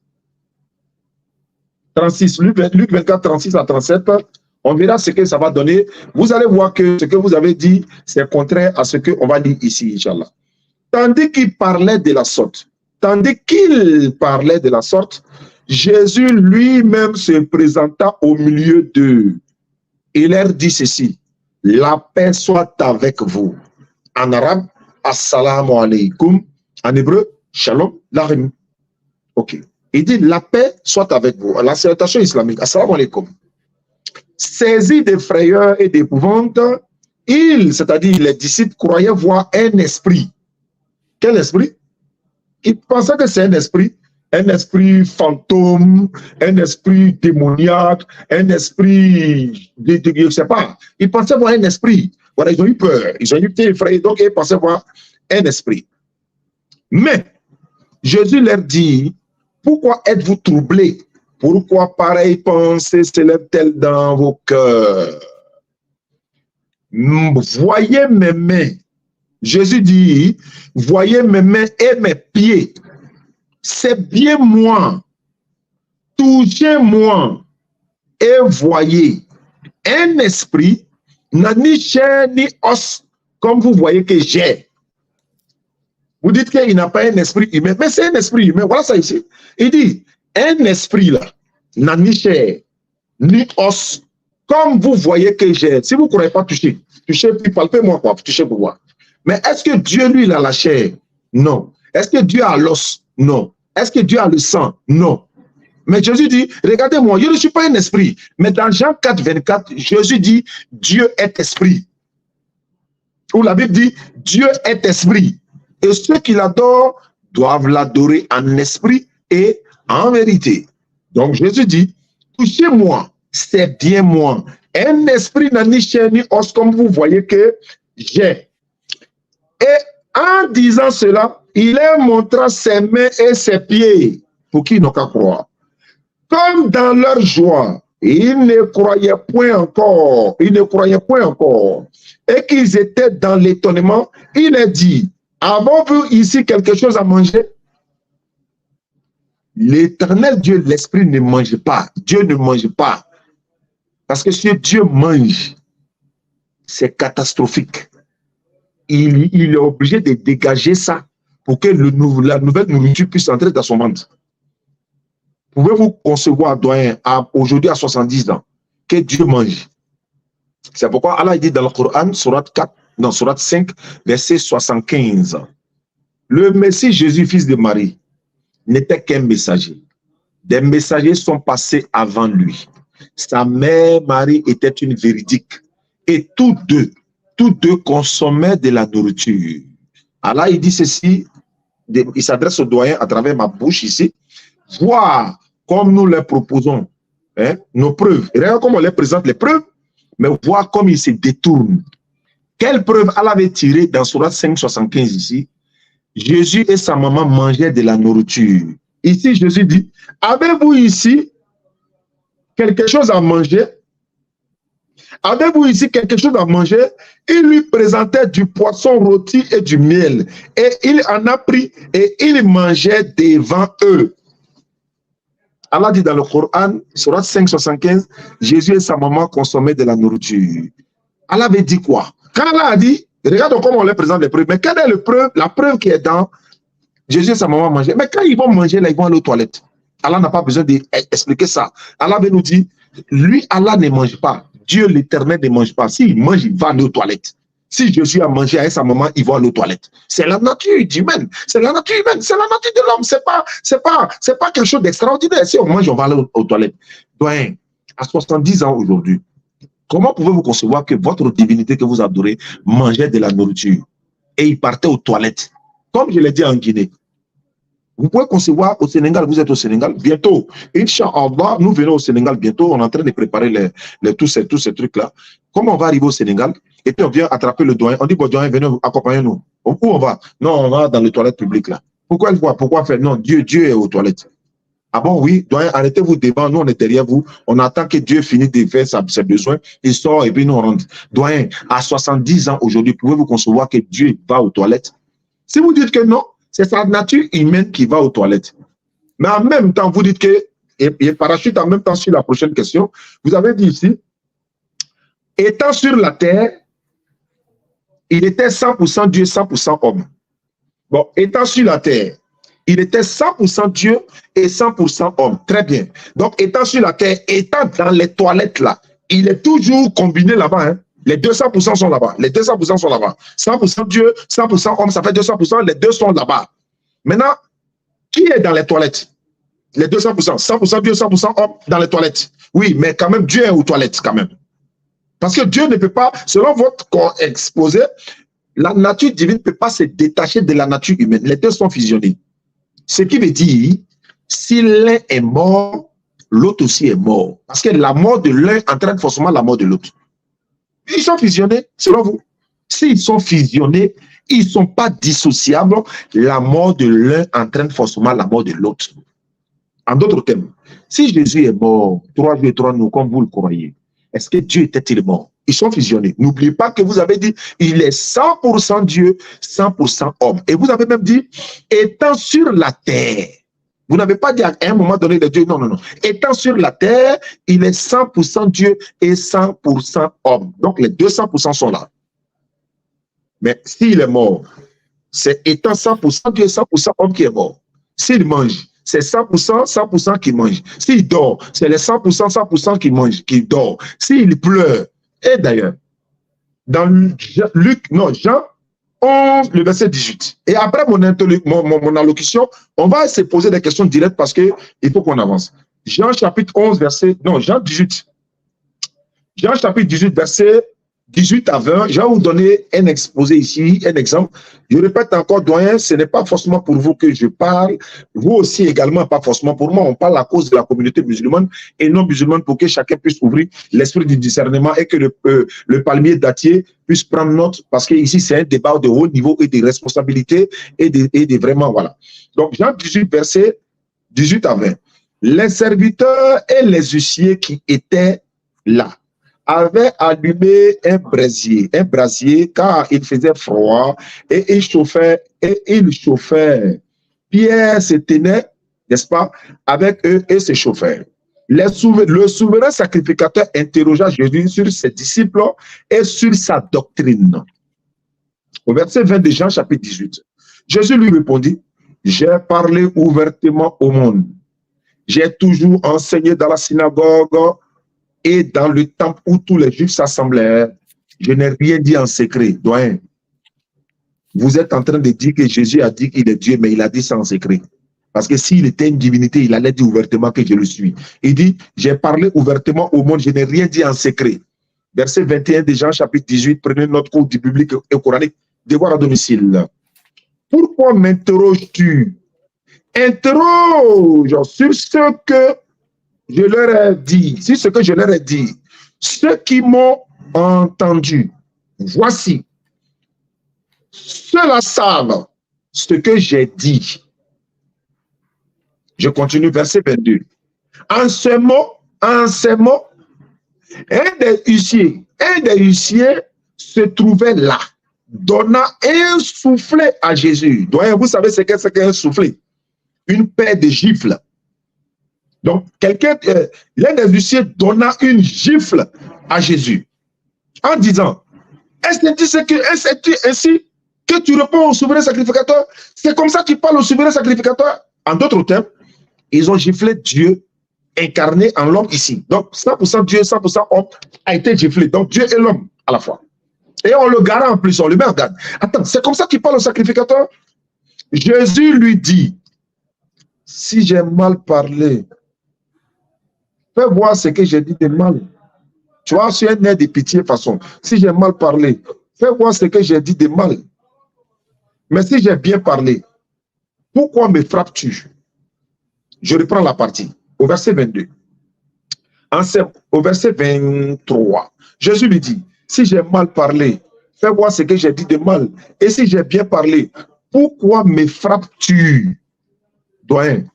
B: 36, Luc 24, 36 à 37, on verra ce que ça va donner. Vous allez voir que ce que vous avez dit, c'est contraire à ce qu'on va dire ici, Inch'Allah. Tandis qu'il parlait de la sorte, Jésus lui-même se présenta au milieu d'eux et leur dit ceci: la paix soit avec vous. En arabe, assalamu alaikum. En hébreu, shalom larim. Ok. Il dit la paix soit avec vous. La salutation islamique, assalamu alaikum. Saisi de frayeur et d'épouvante, c'est-à-dire les disciples, croyaient voir un esprit. Quel esprit? Ils pensaient que c'est un esprit fantôme, un esprit démoniaque, un esprit, je ne sais pas. Ils pensaient voir un esprit. Voilà, ils ont eu peur, ils ont été effrayés, donc ils pensaient voir un esprit. Mais Jésus leur dit: pourquoi êtes-vous troublés? Pourquoi pareille pensée s'élève-t-elle dans vos cœurs? Voyez mes mains. Jésus dit: voyez mes mains et mes pieds. C'est bien moi. Touchez-moi et voyez. Un esprit n'a ni chair ni os, comme vous voyez que j'ai. Vous dites qu'il n'a pas un esprit humain, mais c'est un esprit humain. Voilà ça ici. Il dit, un esprit là, n'a ni chair, ni os, comme vous voyez que j'ai. Si vous ne croyez pas toucher, puis palpez-moi quoi, touchez pour voir. Mais est-ce que Dieu, lui, il a la chair? Non. Est-ce que Dieu a l'os? Non. Est-ce que Dieu a le sang? Non. Mais Jésus dit, regardez-moi, je ne suis pas un esprit. Mais dans Jean 4, 24, Jésus dit, Dieu est esprit. Ou la Bible dit, Dieu est esprit. Et ceux qui l'adorent doivent l'adorer en esprit et en vérité. Donc Jésus dit, touchez-moi, c'est bien moi. Un esprit n'a ni chair ni os, comme vous voyez que j'ai. Et en disant cela, il leur montra ses mains et ses pieds, pour qu'ils n'ont qu'à croire. Comme dans leur joie, ils ne croyaient point encore, et qu'ils étaient dans l'étonnement, il leur dit, avons-vous ici quelque chose à manger? L'éternel Dieu, l'esprit ne mange pas. Dieu ne mange pas. Parce que si Dieu mange, c'est catastrophique. Il est obligé de dégager ça pour que la nouvelle nourriture puisse entrer dans son ventre. Pouvez-vous concevoir, doyen, aujourd'hui à 70 ans, que Dieu mange? C'est pourquoi Allah dit dans le Coran, surat 5, verset 75. Le Messie Jésus, fils de Marie, n'était qu'un messager. Des messagers sont passés avant lui. Sa mère Marie était une véridique. Et tous deux consommaient de la nourriture. Allah, il dit ceci, il s'adresse au doyen à travers ma bouche ici. Voir comme nous les proposons, nos preuves. Et regarde comment on les présente les preuves, mais voir comme ils se détournent. Quelle preuve Allah avait tiré dans Surat 5, 75 ici? Jésus et sa maman mangeaient de la nourriture. Ici, Jésus dit, avez-vous ici quelque chose à manger? Avez-vous ici quelque chose à manger? Il lui présentait du poisson rôti et du miel. Et il en a pris et il mangeait devant eux. Allah dit dans le Coran, Surat 5, 75, Jésus et sa maman consommaient de la nourriture. Allah avait dit quoi? Quand Allah a dit, regarde comment on les présente les preuves, mais quelle est la preuve qui est dans Jésus et sa maman manger? Mais quand ils vont manger, là, ils vont aller aux toilettes. Allah n'a pas besoin d'expliquer ça. Allah veut nous dire, lui, Allah ne mange pas. Dieu, l'Éternel, ne mange pas. S'il mange, il va aller aux toilettes. Si Jésus a mangé avec sa maman, il va aller aux toilettes. C'est la nature humaine. C'est la nature humaine. C'est la nature de l'homme. C'est pas quelque chose d'extraordinaire. Si on mange, on va aller aux toilettes. Donc, à 70 ans aujourd'hui, Comment pouvez-vous concevoir que votre divinité que vous adorez mangeait de la nourriture et il partait aux toilettes? Comme je l'ai dit en Guinée. Vous pouvez concevoir au Sénégal, vous êtes au Sénégal, bientôt, Inch'Allah, nous venons au Sénégal bientôt, on est en train de préparer tous ces trucs-là. Comment on va arriver au Sénégal? Et puis on vient attraper le doyen, on dit, bon, doyen, venez, accompagnez-nous. Où on va? Non, on va dans les toilettes publiques là. Pourquoi elle voit? Pourquoi faire? Non, Dieu est aux toilettes. Ah bon, oui, doyen, arrêtez-vous devant, nous on est derrière vous, on attend que Dieu finisse de faire ses besoins, il sort et puis nous on rentre. Doyen, à 70 ans aujourd'hui, pouvez-vous concevoir que Dieu va aux toilettes? Si vous dites que non, c'est sa nature humaine qui va aux toilettes. Mais en même temps, vous dites que, et parachute en même temps sur la prochaine question, vous avez dit ici, étant sur la terre, il était 100% Dieu, 100% homme. Bon, étant sur la terre, il était 100% Dieu et 100% homme. Très bien. Donc, étant sur la terre, étant dans les toilettes là, il est toujours combiné là-bas, hein. Les 200% sont là-bas. Les 200% sont là-bas. 100% Dieu, 100% homme, ça fait 200%. Les deux sont là-bas. Maintenant, qui est dans les toilettes? Les 200%. 100% Dieu, 100% homme dans les toilettes. Oui, mais quand même, Dieu est aux toilettes quand même. Parce que Dieu ne peut pas, selon votre corps exposé, la nature divine ne peut pas se détacher de la nature humaine. Les deux sont fusionnés. Ce qui veut dire, si l'un est mort, l'autre aussi est mort. Parce que la mort de l'un entraîne forcément la mort de l'autre. Ils sont fusionnés, selon vous. S'ils sont fusionnés, ils ne sont pas dissociables. La mort de l'un entraîne forcément la mort de l'autre. En d'autres termes, si Jésus est mort 3 jours et 3 nuits, comme vous le croyez, est-ce que Dieu était-il mort? Ils sont fusionnés. N'oubliez pas que vous avez dit, il est 100% Dieu, 100% homme. Et vous avez même dit, étant sur la terre. Vous n'avez pas dit à un moment donné de Dieu, non, non, non. Étant sur la terre, il est 100% Dieu et 100% homme. Donc les 200% sont là. Mais s'il est mort, c'est étant 100% Dieu et 100% homme qui est mort. S'il mange, c'est 100%, 100% qui mange. S'il dort, c'est les 100%, 100% qui mange, qui dort. S'il pleure, et d'ailleurs, dans Jean 11, le verset 18. Et après mon allocution, on va se poser des questions directes parce qu'il faut qu'on avance. Jean chapitre 11, verset, non, Jean 18. Jean chapitre 18, verset 18 à 20. Je vais vous donner un exposé ici, un exemple. Je répète encore, doyen, ce n'est pas forcément pour vous que je parle. Vous aussi également, pas forcément pour moi. On parle à cause de la communauté musulmane et non musulmane pour que chacun puisse ouvrir l'esprit du discernement et que le palmier dattier puisse prendre note parce que ici c'est un débat de haut niveau et de responsabilité et de vraiment, voilà. Donc, Jean 18, verset 18 à 20. Les serviteurs et les huissiers qui étaient là avait allumé un brasier car il faisait froid et il chauffait. Pierre se tenait, n'est-ce pas, avec eux et se chauffait. Le souverain sacrificateur interrogea Jésus sur ses disciples et sur sa doctrine. Au verset 20 de Jean chapitre 18, Jésus lui répondit, j'ai parlé ouvertement au monde. J'ai toujours enseigné dans la synagogue et dans le temple où tous les Juifs s'assemblèrent, je n'ai rien dit en secret. Doyen, vous êtes en train de dire que Jésus a dit qu'il est Dieu, mais il a dit ça en secret. Parce que s'il était une divinité, il allait dire ouvertement que je le suis. Il dit, j'ai parlé ouvertement au monde, je n'ai rien dit en secret. Verset 21 de Jean, chapitre 18, prenez notre cours du biblique et coranique, devoir à domicile. Pourquoi m'interroges-tu? Interroge sur ce que je leur ai dit, sur ce que je leur ai dit, ceux qui m'ont entendu, voici, ceux-là savent ce que j'ai dit. Je continue, verset 22. En ce mot, un des huissiers se trouvait là, donna un soufflet à Jésus. Donc, vous savez ce qu'est un soufflet? Une paire de gifles. Donc, l'un des huissiers donna une gifle à Jésus en disant, est-ce ainsi que tu réponds au souverain sacrificateur? C'est comme ça que tu parles au souverain sacrificateur? En d'autres termes, ils ont giflé Dieu incarné en l'homme ici. Donc, 100% Dieu, 100% homme a été giflé. Donc, Dieu et l'homme à la fois. Et on le garde en plus, on le met en garde. Attends, c'est comme ça qu'il parle au sacrificateur? Jésus lui dit, si j'ai mal parlé, fais voir ce que j'ai dit de mal. Tu vois, sur un air de pitié façon. Si j'ai mal parlé, fais voir ce que j'ai dit de mal. Mais si j'ai bien parlé, pourquoi me frappes-tu? Je reprends la partie. Au verset 22. Au verset 23, Jésus lui dit, si j'ai mal parlé, fais voir ce que j'ai dit de mal. Et si j'ai bien parlé, pourquoi me frappes-tu? Doyen,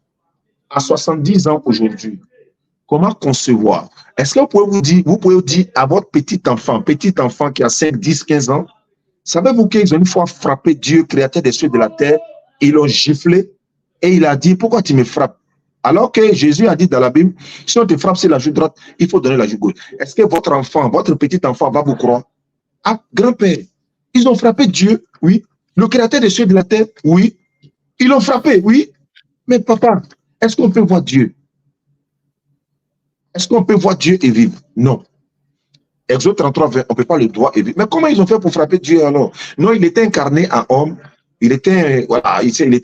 B: à 70 ans aujourd'hui, comment concevoir? Est-ce que vous pouvez dire à votre petit enfant qui a 5, 10, 15 ans, savez-vous qu'ils ont une fois frappé Dieu, créateur des cieux et de la terre, ils l'ont giflé et il a dit, pourquoi tu me frappes? Alors que Jésus a dit dans la Bible, si on te frappe sur la joue droite, il faut donner la joue gauche. Est-ce que votre enfant, votre petit enfant va vous croire? Ah, grand-père, ils ont frappé Dieu, oui. Le créateur des cieux et de la terre, oui. Ils l'ont frappé, oui. Mais papa, est-ce qu'on peut voir Dieu? Est-ce qu'on peut voir Dieu et vivre? Non. Exode 33, 20, on ne peut pas le voir et vivre. Mais comment ils ont fait pour frapper Dieu alors? Non, il était incarné en homme. Il était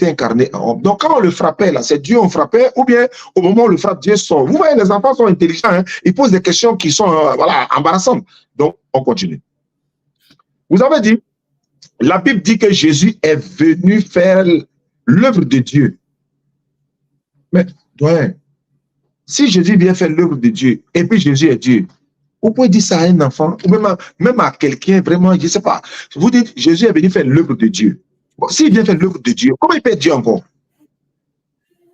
B: incarné en homme. Donc, quand on le frappait, là, c'est Dieu on frappait, ou bien au moment où on le frappe, Dieu sort. Vous voyez, les enfants sont intelligents, hein? Ils posent des questions qui sont embarrassantes. Donc, on continue. Vous avez dit, la Bible dit que Jésus est venu faire l'œuvre de Dieu. Mais, ouais, si Jésus vient faire l'œuvre de Dieu, et puis Jésus est Dieu, vous pouvez dire ça à un enfant, ou même à quelqu'un, vraiment, je ne sais pas. Vous dites, Jésus est venu faire l'œuvre de Dieu. Bon, s'il vient faire l'œuvre de Dieu, comment il peut être Dieu encore?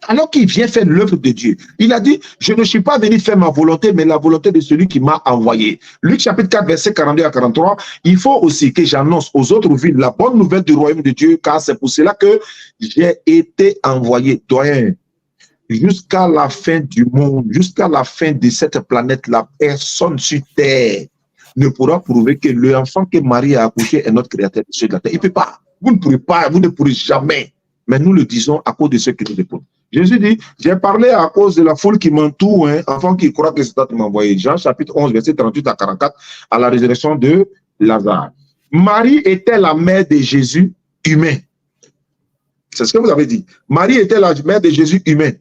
B: Alors qu'il vient faire l'œuvre de Dieu. Il a dit, je ne suis pas venu faire ma volonté, mais la volonté de celui qui m'a envoyé. Luc chapitre 4, verset 42 à 43, il faut aussi que j'annonce aux autres villes la bonne nouvelle du royaume de Dieu, car c'est pour cela que j'ai été envoyé. Doyen, jusqu'à la fin du monde, jusqu'à la fin de cette planète, la personne sur terre ne pourra prouver que l'enfant que Marie a accouché est notre créateur de la terre. Il ne peut pas. Vous ne pourrez pas, vous ne pourrez jamais. Mais nous le disons à cause de ceux qui nous répondent. Jésus dit, j'ai parlé à cause de la foule qui m'entoure, hein, enfant qui croit que c'est toi qui m'as envoyé. Jean chapitre 11, verset 38 à 44, à la résurrection de Lazare. Marie était la mère de Jésus humain. C'est ce que vous avez dit. Marie était la mère de Jésus humain.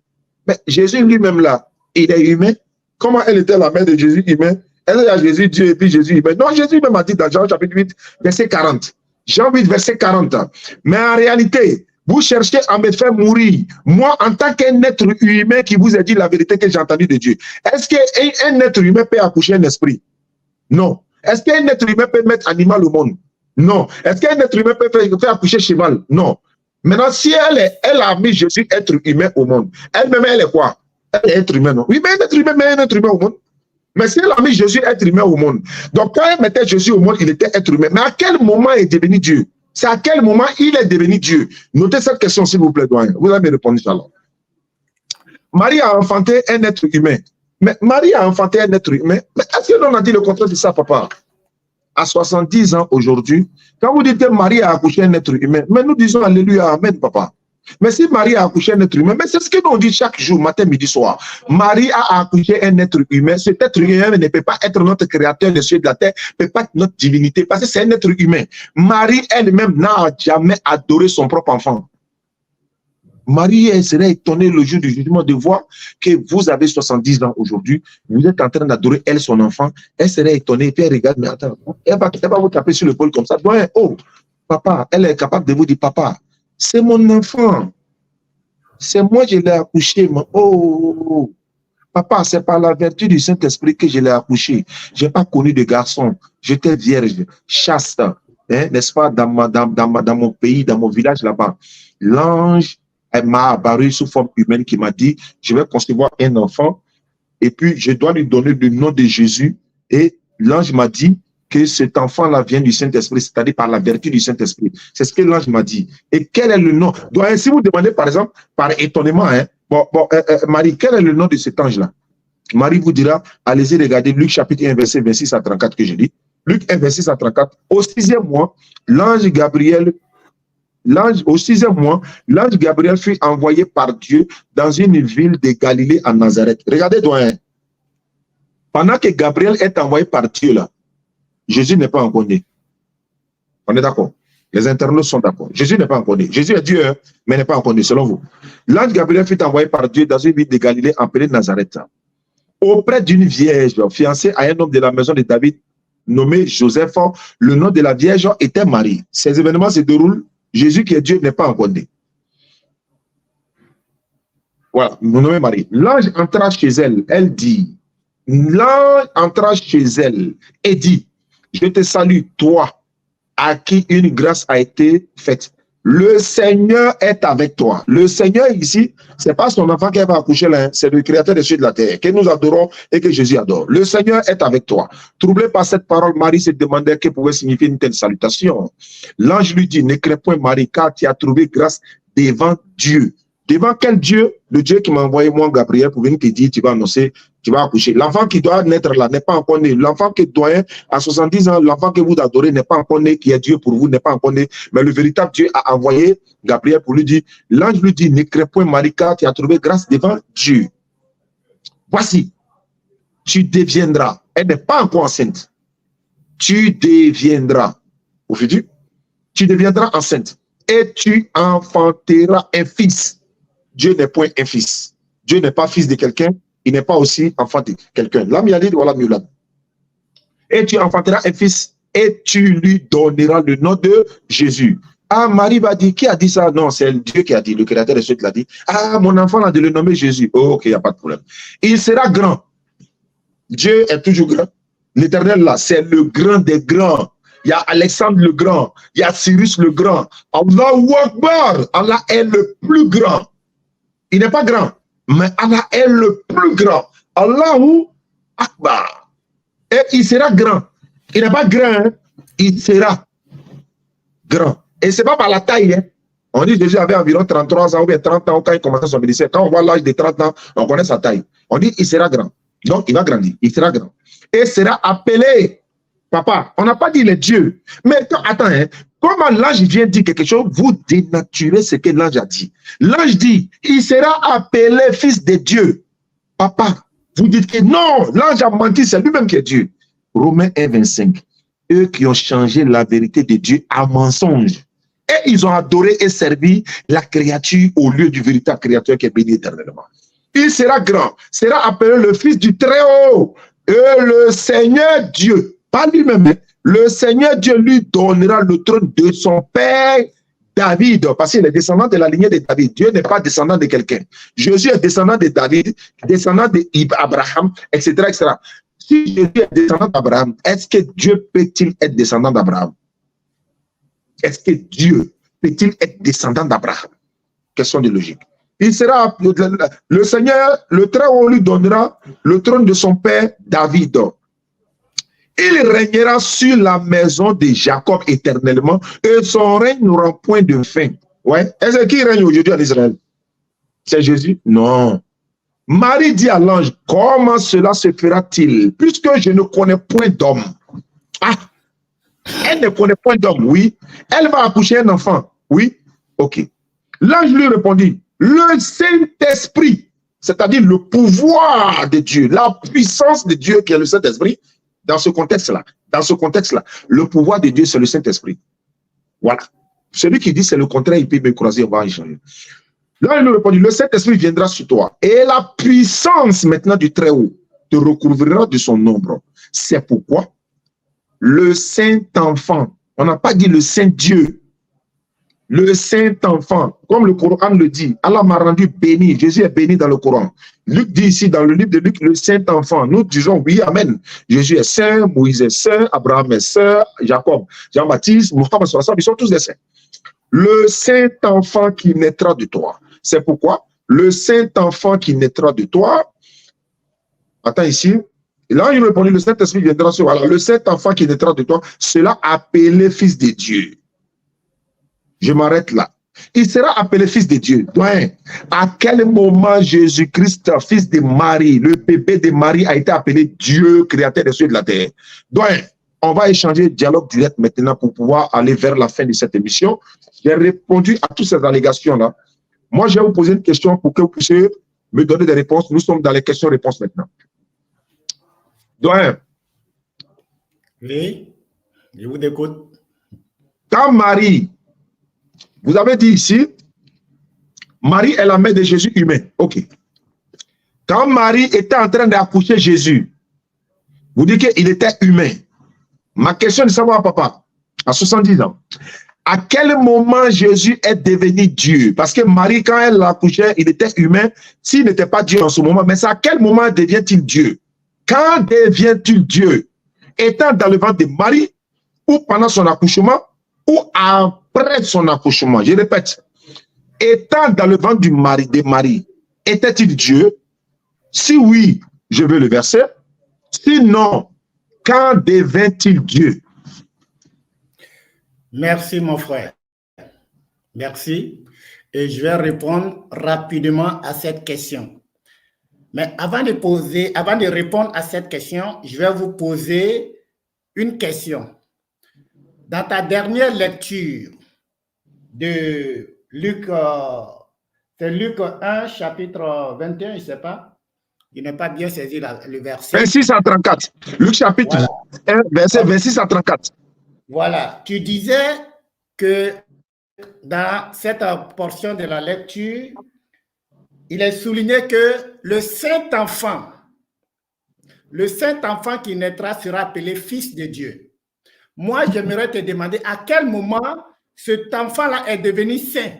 B: Mais Jésus lui-même là, il est humain. Comment elle était la mère de Jésus humain? Elle est à Jésus Dieu et puis Jésus humain. Non, Jésus même a dit dans Jean chapitre 8, verset 40. Jean 8, verset 40. Mais en réalité, vous cherchez à me faire mourir. Moi, en tant qu'un être humain qui vous a dit la vérité que j'ai entendue de Dieu. Est-ce qu'un être humain peut accoucher un esprit? Non. Est-ce qu'un être humain peut mettre animal au monde? Non. Est-ce qu'un être humain peut faire accoucher cheval? Non. Maintenant, si elle a mis Jésus être humain au monde, elle-même, elle est quoi? Elle est être humain, non? Oui, mais un être humain met un être humain au monde. Mais si elle a mis Jésus être humain au monde, donc quand elle mettait Jésus au monde, il était être humain. Mais à quel moment il est devenu Dieu? C'est à quel moment il est devenu Dieu? Notez cette question, s'il vous plaît, doyen. Vous allez me répondre, Inch'Allah. Marie a enfanté un être humain. Mais Marie a enfanté un être humain. Mais est-ce que l'on a dit le contraire de ça, papa? À 70 ans aujourd'hui, quand vous dites que Marie a accouché un être humain, mais nous disons Alléluia, Amen, papa. Mais si Marie a accouché un être humain, mais c'est ce que nous dit chaque jour, matin, midi, soir. Marie a accouché un être humain. Cet être humain ne peut pas être notre créateur des cieux et de la terre, ne peut pas être notre divinité, parce que c'est un être humain. Marie elle-même n'a jamais adoré son propre enfant. Marie, elle serait étonnée le jour du jugement de voir que vous avez 70 ans aujourd'hui, vous êtes en train d'adorer elle, son enfant, elle serait étonnée, et puis elle regarde, mais attends, elle va vous taper sur l'épaule comme ça. Ouais, oh, papa, elle est capable de vous dire, papa, c'est mon enfant, c'est moi je l'ai accouché, oh, papa, c'est par la vertu du Saint-Esprit que je l'ai accouché. Je n'ai pas connu de garçon, j'étais vierge, chaste, hein, n'est-ce pas, dans mon pays, dans mon village là-bas. L'ange, elle m'a apparu sous forme humaine qui m'a dit, je vais concevoir un enfant et puis je dois lui donner le nom de Jésus. Et l'ange m'a dit que cet enfant-là vient du Saint-Esprit, c'est-à-dire par la vertu du Saint-Esprit. C'est ce que l'ange m'a dit. Et quel est le nom? Donc, si vous demandez par exemple, par étonnement, hein, Marie, quel est le nom de cet ange-là? Marie vous dira, allez-y regarder Luc chapitre 1, verset 26 à 34 que je lis. Luc 1, 26 à 34. Au 6e mois, l'ange Gabriel fut envoyé par Dieu dans une ville de Galilée en Nazareth. Regardez, doyen. Pendant que Gabriel est envoyé par Dieu là, Jésus n'est pas encore né. On est d'accord? Les internautes sont d'accord. Jésus n'est pas encore né. Jésus est Dieu, mais n'est pas encore né, selon vous. L'ange Gabriel fut envoyé par Dieu dans une ville de Galilée appelée Nazareth. auprès d'une vierge fiancée à un homme de la maison de David nommé Joseph. Le nom de la vierge était Marie. Ces événements se déroulent. Jésus qui est Dieu n'est pas encore né. Voilà, nommé Marie. L'ange entra chez elle. Elle dit, l'ange entra chez elle et dit, je te salue, toi, à qui une grâce a été faite. Le Seigneur est avec toi. Le Seigneur ici, ce n'est pas son enfant qui va accoucher là, c'est le créateur des cieux et de la terre, que nous adorons et que Jésus adore. Le Seigneur est avec toi. Troublé par cette parole, Marie se demandait que pouvait signifier une telle salutation. L'ange lui dit, ne crains point Marie, car tu as trouvé grâce devant Dieu. Devant quel Dieu? Le Dieu qui m'a envoyé moi, Gabriel, pour venir te dire, tu vas annoncer, tu vas accoucher. L'enfant qui doit naître là n'est pas encore né. L'enfant qui doit à 70 ans, l'enfant que vous adorez n'est pas encore né, qui est Dieu pour vous, n'est pas encore né. Mais le véritable Dieu a envoyé Gabriel pour lui dire, l'ange lui dit, ne crains point Marie, car tu as trouvé grâce devant Dieu. Voici, tu deviendras, elle n'est pas encore enceinte, tu deviendras, au futur, tu deviendras enceinte et tu enfanteras un fils. Dieu n'est point un fils. Dieu n'est pas fils de quelqu'un, il n'est pas aussi enfant de quelqu'un. Là, il a dit, voilà, mieux là. Et tu enfanteras un fils et tu lui donneras le nom de Jésus. Ah, Marie va dire, qui a dit ça? Non, c'est Dieu qui a dit, le créateur des cieux l'a dit. Ah, mon enfant a de le nommer Jésus. Oh, ok, il n'y a pas de problème. Il sera grand. Dieu est toujours grand. L'Éternel là, c'est le grand des grands. Il y a Alexandre le grand, il y a Cyrus le grand. Allahu Akbar, Allah est le plus grand. Il n'est pas grand, mais Allah est le plus grand. Allahu Akbar. Et il sera grand. Il n'est pas grand, hein? Il sera grand. Et ce n'est pas par la taille. Hein? On dit que Jésus avait environ 33 ans ou bien 30 ans quand il commençait son ministère. Quand on voit l'âge de 30 ans, on connaît sa taille. On dit qu'il sera grand. Donc, il va grandir. Il sera grand. Et sera appelé. Papa, on n'a pas dit les dieux. Mais attends, hein, comment l'ange vient dire quelque chose, vous dénaturez ce que l'ange a dit. L'ange dit, il sera appelé fils de Dieu. Papa, vous dites que non, l'ange a menti, c'est lui-même qui est Dieu. Romains 1, 25. Eux qui ont changé la vérité de Dieu à mensonge. Et ils ont adoré et servi la créature au lieu du véritable créateur qui est béni éternellement. Il sera grand, sera appelé le fils du Très-Haut. Et le Seigneur Dieu, pas lui-même, le Seigneur Dieu lui donnera le trône de son père David, parce qu'il est descendant de la lignée de David. Dieu n'est pas descendant de quelqu'un. Jésus est descendant de David, descendant d'Abraham, etc., etc. Si Jésus est descendant d'Abraham, est-ce que Dieu peut-il être descendant d'Abraham? Est-ce que Dieu peut-il être descendant d'Abraham? Question de logique. Il sera, le Seigneur, le Très-Haut lui donnera le trône de son père David. Il régnera sur la maison de Jacob éternellement et son règne n'aura point de fin. Ouais. Est-ce qui règne aujourd'hui en Israël? C'est Jésus? Non. Marie dit à l'ange, comment cela se fera-t-il puisque je ne connais point d'homme? Ah, elle ne connaît point d'homme, oui. Elle va accoucher un enfant, oui. Ok. L'ange lui répondit, le Saint-Esprit, c'est-à-dire le pouvoir de Dieu, la puissance de Dieu qui est le Saint-Esprit, dans ce contexte-là, le pouvoir de Dieu, c'est le Saint-Esprit. Voilà. Celui qui dit c'est le contraire, il peut me croiser, on va échanger. Là, il lui répondit, le Saint-Esprit viendra sur toi. Et la puissance maintenant du Très-Haut te recouvrira de son ombre. C'est pourquoi le Saint-Enfant, on n'a pas dit le Saint-Dieu, le Saint-Enfant, comme le Coran le dit, Allah m'a rendu béni, Jésus est béni dans le Coran. Luc dit ici dans le livre de Luc, le Saint-Enfant, nous disons oui, Amen. Jésus est saint, Moïse est saint, Abraham est saint, Jacob, Jean-Baptiste, Mohammed, ils sont tous des saints. Le Saint-Enfant qui naîtra de toi. C'est pourquoi le Saint-Enfant qui naîtra de toi, attends ici, et là il répondit, le Saint-Esprit viendra sur toi. Le Saint-Enfant qui naîtra de toi, cela appelé fils de Dieu. Je m'arrête là. Il sera appelé fils de Dieu. Donc, à quel moment Jésus-Christ, fils de Marie, le bébé de Marie, a été appelé Dieu, créateur des cieux et de la terre? Donc, on va échanger dialogue direct maintenant pour pouvoir aller vers la fin de cette émission. J'ai répondu à toutes ces allégations-là. Moi, je vais vous poser une question pour que vous puissiez me donner des réponses. Nous sommes dans les questions-réponses maintenant. Donc,
C: oui, je vous écoute.
B: Quand Marie, vous avez dit ici, Marie est la mère de Jésus humain. OK. Quand Marie était en train d'accoucher Jésus, vous dites qu'il était humain. Ma question est de savoir, papa, à 70 ans, à quel moment Jésus est devenu Dieu? Parce que Marie, quand elle l'accouchait, il était humain. S'il n'était pas Dieu en ce moment, mais c'est à quel moment devient-il Dieu? Quand devient-il Dieu? Étant dans le ventre de Marie, ou pendant son accouchement, ou après son accouchement? Je répète, étant dans le ventre de Marie, était-il Dieu? Si oui, je veux le verset. Sinon, quand devint-il Dieu?
C: Merci, mon frère. Merci. Et je vais répondre rapidement à cette question. Mais avant de répondre à cette question, je vais vous poser une question. Dans ta dernière lecture de Luc, c'est Luc 1, chapitre 21, je ne sais pas. Il n'est pas bien saisi le verset.
B: 26 à 34. Luc chapitre 1, verset 26 à 34.
C: Voilà. Tu disais que dans cette portion de la lecture, il est souligné que le Saint-Enfant qui naîtra sera appelé Fils de Dieu. Moi, j'aimerais te demander à quel moment cet enfant-là est devenu saint.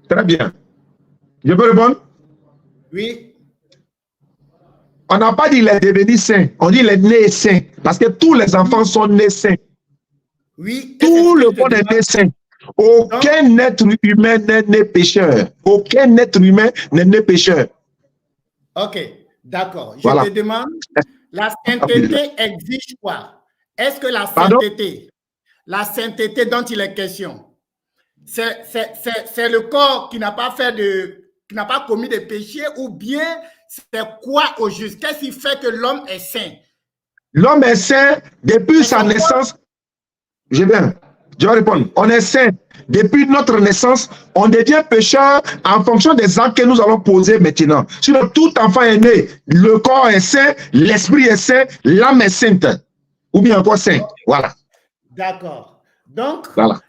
B: Très bien. Je peux répondre?
C: Oui.
B: On n'a pas dit qu'il est devenu saint, on dit qu'il est né saint. Parce que tous les enfants sont nés saints.
C: Oui.
B: Tout le monde est né saint. Aucun être humain n'est né pécheur. Aucun être humain n'est né pécheur.
C: Ok, d'accord. Je
B: Voilà.
C: te demande, la sainteté exige quoi? Est-ce que la sainteté dont il est question, c'est le corps qui n'a pas commis de péché, ou bien c'est quoi au juste? Qu'est-ce qui fait que l'homme est saint?
B: L'homme est saint depuis sa naissance. Je vais répondre. On est saint depuis notre naissance. On devient pécheur en fonction des actes que nous allons poser maintenant. Sinon, tout enfant est né. Le corps est saint, l'esprit est saint, l'âme est sainte. Ou bien encore saint. Voilà.
C: D'accord. Donc,
B: voilà.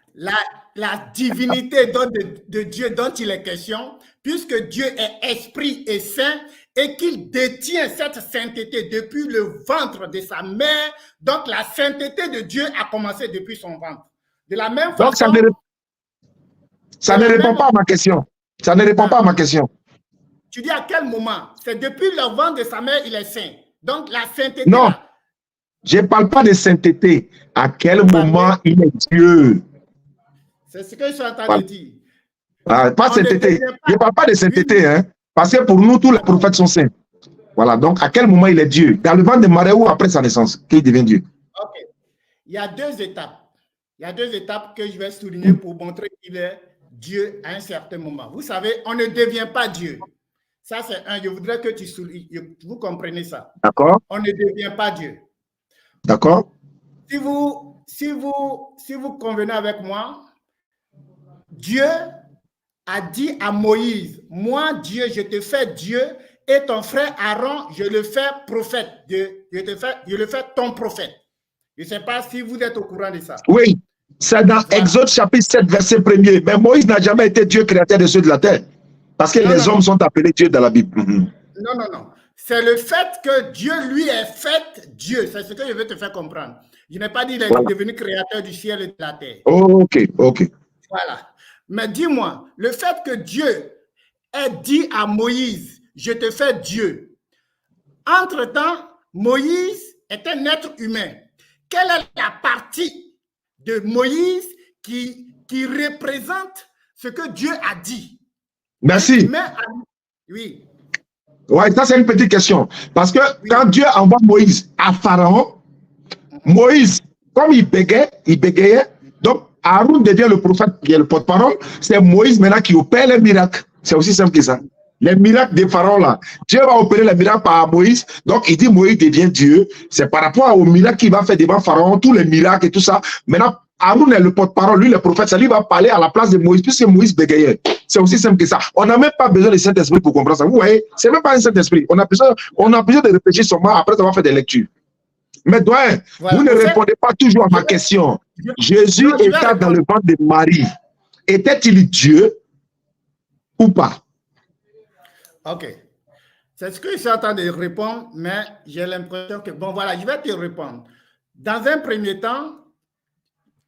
C: La divinité de Dieu dont il est question, puisque Dieu est esprit et saint, et qu'il détient cette sainteté depuis le ventre de sa mère, donc la sainteté de Dieu a commencé depuis son ventre. De la même façon...
B: Donc ça ne répond pas à ma question. Ça ne répond pas à ma question.
C: Tu dis à quel moment? C'est depuis le ventre de sa mère, il est saint. Donc la sainteté...
B: Non, je ne parle pas de sainteté. À quel moment il est Dieu?
C: C'est ce que je suis en train de dire.
B: Pas sainteté. Je ne parle pas de sainteté, hein, parce que pour nous, tous les prophètes sont saints. Voilà, donc à quel moment il est Dieu? Dans le ventre de Marie ou après sa naissance, qu'il devient Dieu?
C: Ok. Il y a deux étapes. Il y a deux étapes que je vais souligner pour montrer qu'il est Dieu à un certain moment. Vous savez, on ne devient pas Dieu. Ça, c'est un. Je voudrais que vous compreniez ça.
B: D'accord.
C: On ne devient pas Dieu.
B: D'accord.
C: Si vous convenez avec moi, Dieu a dit à Moïse, moi, Dieu, je te fais Dieu, et ton frère Aaron, je le fais prophète. Je le fais ton prophète. Je ne sais pas si vous êtes au courant de ça.
B: Oui, c'est dans Exode chapitre 7, verset 1er. Mais Moïse n'a jamais été Dieu créateur de ceux de la terre. Parce que les hommes sont appelés Dieu dans la Bible.
C: Non. C'est le fait que Dieu, lui, est fait Dieu. C'est ce que je veux te faire comprendre. Je n'ai pas dit qu'il est devenu créateur du ciel et de la terre.
B: Ok.
C: Voilà. Mais dis-moi, le fait que Dieu ait dit à Moïse, je te fais Dieu. Entre-temps, Moïse est un être humain. Quelle est la partie de Moïse qui représente ce que Dieu a dit?
B: Merci.
C: Oui.
B: Ouais, ça c'est une petite question. Parce que quand Dieu envoie Moïse à Pharaon, Moïse, comme il bégayait, donc Aaron devient le prophète qui est le porte-parole. C'est Moïse maintenant qui opère les miracles. C'est aussi simple que ça. Les miracles de Pharaon là, Dieu va opérer les miracles par Moïse. Donc il dit Moïse devient Dieu. C'est par rapport aux miracles qu'il va faire devant Pharaon, tous les miracles et tout ça. Maintenant, Aaron est le porte-parole, lui le prophète, ça lui va parler à la place de Moïse, puisque Moïse bégayait. C'est aussi simple que ça. On n'a même pas besoin de Saint-Esprit pour comprendre ça. Vous voyez, c'est même pas un Saint-Esprit. On a besoin de réfléchir seulement après avoir fait des lectures. Mais doyen, vous ne répondez pas toujours à ma question. Jésus étant dans le ventre de Marie, était-il Dieu ou pas?
C: Ok. C'est ce que je suis en train de répondre, mais j'ai l'impression que... Bon, voilà, je vais te répondre. Dans un premier temps,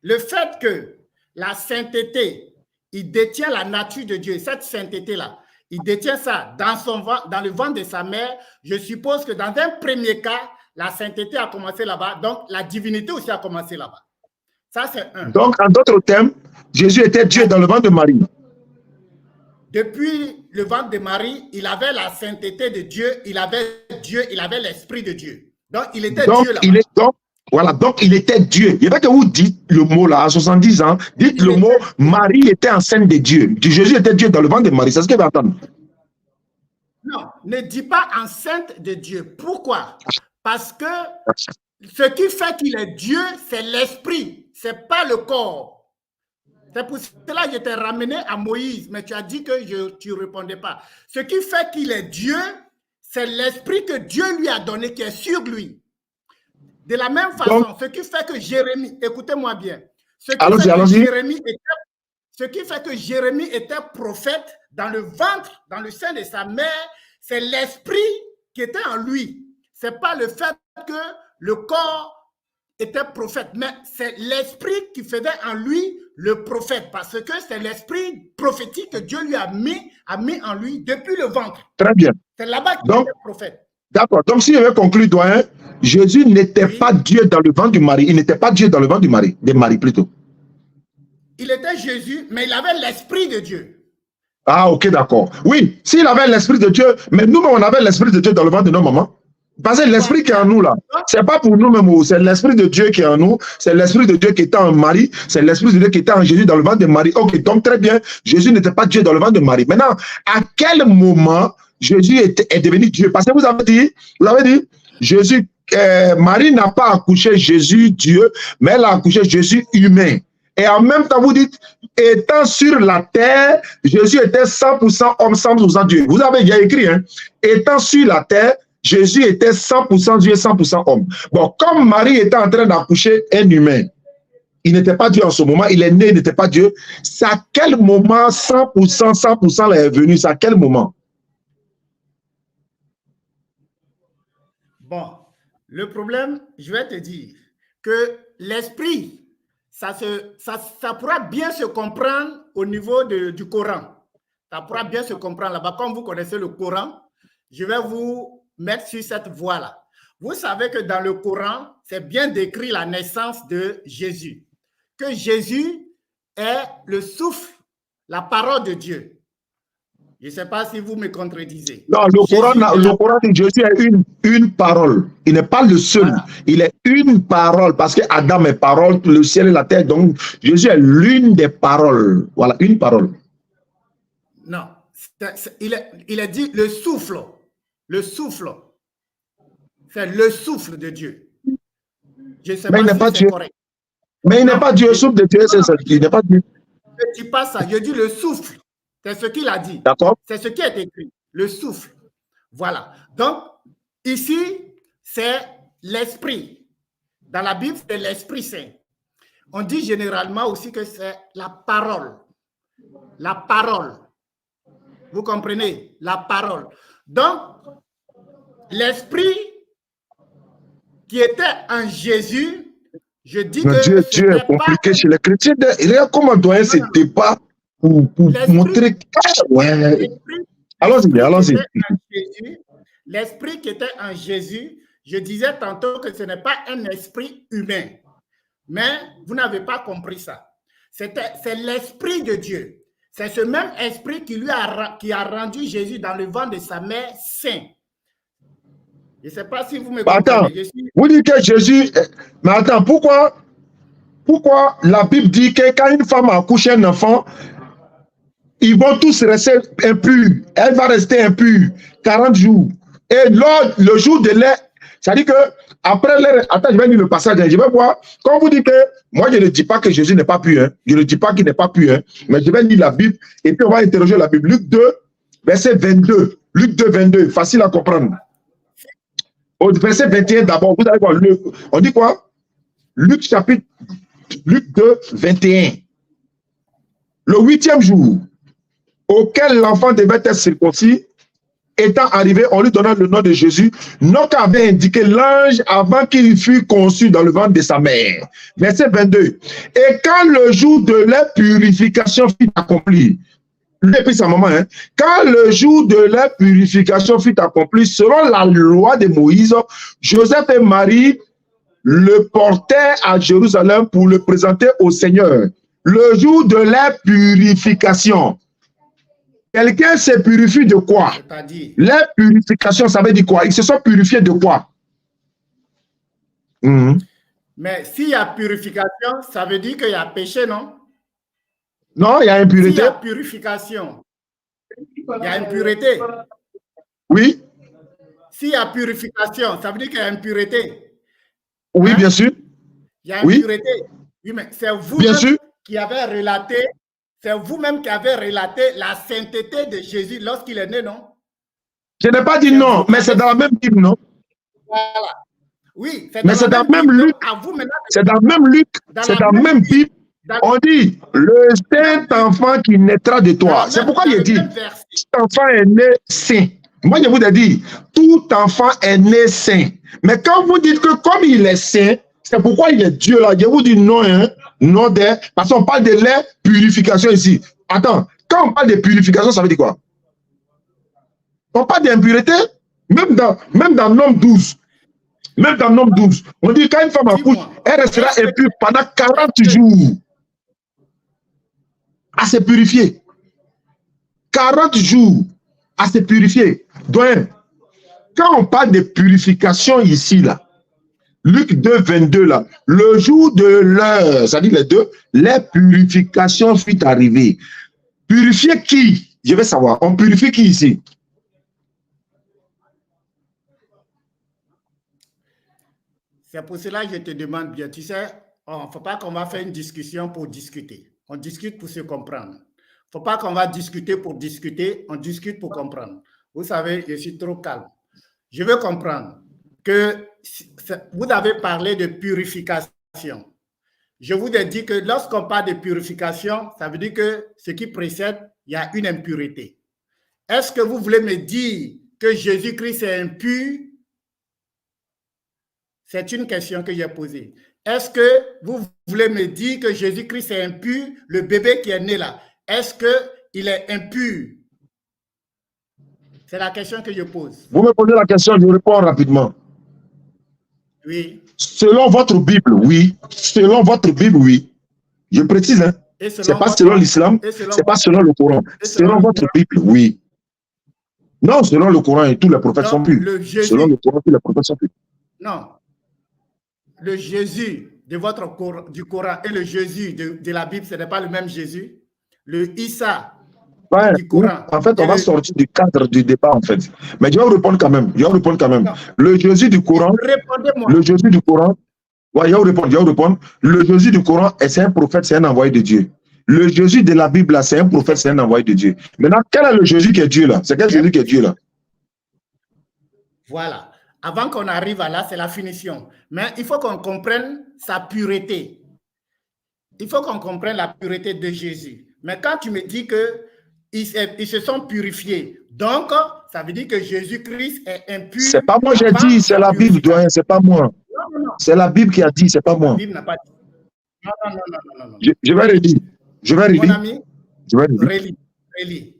C: le fait que la sainteté, il détient la nature de Dieu, cette sainteté-là, il détient ça dans le ventre de sa mère, je suppose que dans un premier cas, la sainteté a commencé là-bas, donc la divinité aussi a commencé là-bas. Ça, c'est un.
B: Donc, en d'autres termes, Jésus était Dieu dans le ventre de Marie.
C: Depuis le ventre de Marie, il avait la sainteté de Dieu, il avait l'esprit de Dieu. Donc, il était Dieu là-bas.
B: Voilà, donc il était Dieu. Il veut que vous dites le mot là, à 70 ans, dites le mot Marie était enceinte de Dieu. Jésus était Dieu dans le ventre de Marie. C'est ce qu'il va attendre.
C: Non, ne dis pas enceinte de Dieu. Pourquoi? Parce que ce qui fait qu'il est Dieu, c'est l'esprit, ce n'est pas le corps. C'est pour cela que je t'ai ramené à Moïse, mais tu as dit que tu ne répondais pas. Ce qui fait qu'il est Dieu, c'est l'esprit que Dieu lui a donné, qui est sur lui. De la même façon, ce qui fait que Jérémie, écoutez-moi bien, ce qui fait que Jérémie était prophète dans le ventre, dans le sein de sa mère, c'est l'esprit qui était en lui. Ce n'est pas le fait que le corps était prophète, mais c'est l'esprit qui faisait en lui le prophète, parce que c'est l'esprit prophétique que Dieu lui a mis en lui depuis le ventre.
B: Très bien.
C: C'est là-bas qu'il était prophète.
B: D'accord. Donc, si je vais conclure, doyen, Jésus n'était pas Dieu dans le ventre du mari. Il n'était pas Dieu dans le ventre du mari, des maris plutôt.
C: Il était Jésus, mais il avait l'esprit de Dieu.
B: Ah, ok, d'accord. Oui, s'il avait l'esprit de Dieu, mais nous-mêmes, on avait l'esprit de Dieu dans le ventre de nos mamans. Parce que l'esprit qui est en nous, là, c'est pas pour nous-mêmes, c'est l'esprit de Dieu qui est en nous, c'est l'esprit de Dieu qui était en Marie, c'est l'esprit de Dieu qui était en Jésus dans le ventre de Marie. Ok, donc très bien, Jésus n'était pas Dieu dans le ventre de Marie. Maintenant, à quel moment Jésus est devenu Dieu? Parce que vous avez dit, Jésus, Marie n'a pas accouché Jésus Dieu, mais elle a accouché Jésus humain. Et en même temps, vous dites, étant sur la terre, Jésus était 100% homme, 100% Dieu. Vous avez déjà écrit, hein? Étant sur la terre, Jésus était 100% Dieu, 100% homme. Bon, comme Marie était en train d'accoucher un humain, il n'était pas Dieu en ce moment, il est né, il n'était pas Dieu. C'est à quel moment 100% est venu? C'est à quel moment?
C: Bon, le problème, je vais te dire que l'esprit, ça pourra bien se comprendre au niveau du Coran. Ça pourra bien se comprendre là-bas. Comme vous connaissez le Coran, je vais vous mettre sur cette voie-là. Vous savez que dans le Coran, c'est bien décrit la naissance de Jésus. Que Jésus est le souffle, la parole de Dieu. Je ne sais pas si vous me contredisez.
B: Non, le Coran dit Jésus est une parole. Il n'est pas le seul. Voilà. Il est une parole parce que Adam est parole, le ciel et la terre. Donc, Jésus est l'une des paroles. Voilà, une parole.
C: Non, il a dit le souffle. Le souffle. C'est le souffle de Dieu. Je sais
B: mais
C: pas
B: il n'est pas Dieu.
C: Correct.
B: Mais il n'est pas Dieu. Le souffle de Dieu, c'est ça. Il n'est pas Dieu.
C: Je ne dis pas ça. Je dis le souffle. C'est ce qu'il a dit.
B: D'accord.
C: C'est ce qui est écrit. Le souffle. Voilà. Donc, ici, c'est l'esprit. Dans la Bible, c'est l'Esprit Saint. On dit généralement aussi que c'est la parole. La parole. Vous comprenez? La parole. Donc, l'esprit qui était en Jésus, je dis que...
B: Dieu est compliqué chez les chrétiens. Comment doit ce débat pour montrer... Ouais. Allons-y.
C: L'esprit qui était en Jésus, je disais tantôt que ce n'est pas un esprit humain. Mais vous n'avez pas compris ça. C'est l'esprit de Dieu. C'est ce même esprit qui a rendu Jésus dans le ventre de sa mère saint. Je ne sais pas si vous me comprenez.
B: Attends, vous dites que Jésus... Mais attends, pourquoi la Bible dit que quand une femme accouche un enfant, ils vont tous rester impurs. Elle va rester impure 40 jours. Et lors, le jour de l'air, ça dit que après l'air... Attends, je vais lire le passage. Je vais voir. Quand vous dites que... Moi, je ne dis pas que Jésus n'est pas pur. Hein. Je ne dis pas qu'il n'est pas pur. Hein. Mais je vais lire la Bible et puis on va interroger la Bible. Luc 2, verset 22. Luc 2, 22. Facile à comprendre. Au verset 21 d'abord, vous allez voir, on dit quoi? Luc 2, 21. Le 8e jour, auquel l'enfant devait être circoncis, étant arrivé, on lui donna le nom de Jésus, nom qu'avait indiqué l'ange avant qu'il fût conçu dans le ventre de sa mère. Verset 22. Et quand le jour de leur purification fut accompli, lui et puis sa maman, hein, quand le jour de leur purification fut accompli, selon la loi de Moïse, Joseph et Marie le portèrent à Jérusalem pour le présenter au Seigneur. Le jour de leur purification. Quelqu'un se purifie de quoi? Leur purification, ça veut dire quoi? Ils se sont purifiés de quoi?
C: Mais s'il y a purification, ça veut dire qu'il y a péché, non?
B: Non, il y a impureté.
C: S'il y a purification, il y a impureté.
B: Oui.
C: S'il y a purification, ça veut dire qu'il y a impureté.
B: Oui, bien sûr.
C: Il y a impureté. Oui, mais c'est vous qui avez relaté, c'est vous-même qui avez relaté la sainteté de Jésus lorsqu'il est né, non?
B: Je n'ai pas dit non, mais c'est dans la même Bible, non?
C: Voilà. Oui,
B: mais c'est dans le même Luc. C'est dans le même Luc. C'est dans la même Bible. On dit, le Saint-Enfant qui naîtra de toi. C'est pourquoi il dit, tout enfant est né saint. Moi, je vous ai dit, tout enfant est né saint. Mais quand vous dites que comme il est saint, c'est pourquoi il est Dieu là. Je vous dis non, hein, non, parce qu'on parle de la purification ici. Attends, quand on parle de purification, ça veut dire quoi? On parle d'impureté, même dans Nombre 12. Même dans Nombre 12, on dit quand une femme accouche, elle restera impure pendant 40 jours. À se purifier. 40 jours à se purifier. Donc, quand on parle de purification ici, là, Luc 2, 22, là, le jour de l'heure, c'est-à-dire les deux, la purification fut arrivée. Purifier qui? Je vais savoir. On purifie qui ici?
C: C'est pour cela que je te demande bien. Tu sais, il ne faut pas qu'on va faire une discussion pour discuter. On discute pour se comprendre. Il ne faut pas qu'on va discuter pour discuter. On discute pour comprendre. Vous savez, je suis trop calme. Je veux comprendre que vous avez parlé de purification. Je vous ai dit que lorsqu'on parle de purification, ça veut dire que ce qui précède, il y a une impureté. Est-ce que vous voulez me dire que Jésus-Christ est impur? C'est une question que j'ai posée. Est-ce que vous voulez me dire que Jésus-Christ est impur, le bébé qui est né là? Est-ce qu'il est impur? C'est la question que je pose.
B: Vous me posez la question, je réponds rapidement.
C: Oui.
B: Selon votre Bible, oui. Selon votre Bible, oui. Je précise, hein. Ce n'est pas selon l'islam, ce n'est pas selon le Coran. Selon votre Bible, oui. Non, selon le Coran et tous les prophètes sont purs. Selon le Coran, tous les prophètes sont purs.
C: Non. Le Jésus du Coran et le Jésus de la Bible, ce n'est pas le même Jésus. Le Issa du Coran.
B: En fait, on va sortir du cadre du débat, en fait. Mais je vais répondre quand même. Non. Le Jésus du Coran.
C: Répondez-moi.
B: Le Jésus du Coran. Ouais, je vais répondre. Le Jésus du Coran, c'est un prophète, c'est un envoyé de Dieu. Le Jésus de la Bible, c'est un prophète, c'est un envoyé de Dieu. Maintenant, quel est le Jésus qui est Dieu là? C'est quel Jésus qui est Dieu là?
C: Voilà. Avant qu'on arrive à là, c'est la finition. Mais il faut qu'on comprenne sa pureté. Il faut qu'on comprenne la pureté de Jésus. Mais quand tu me dis qu'ils se sont purifiés, donc ça veut dire que Jésus-Christ est impur.
B: C'est pas moi j'ai dit, c'est la Bible, doyen, c'est pas moi. C'est la Bible qui a dit, c'est pas moi.
C: La Bible n'a pas dit. Non.
B: Je vais relire.
C: Mon ami,
B: je vais relire.
C: Relis.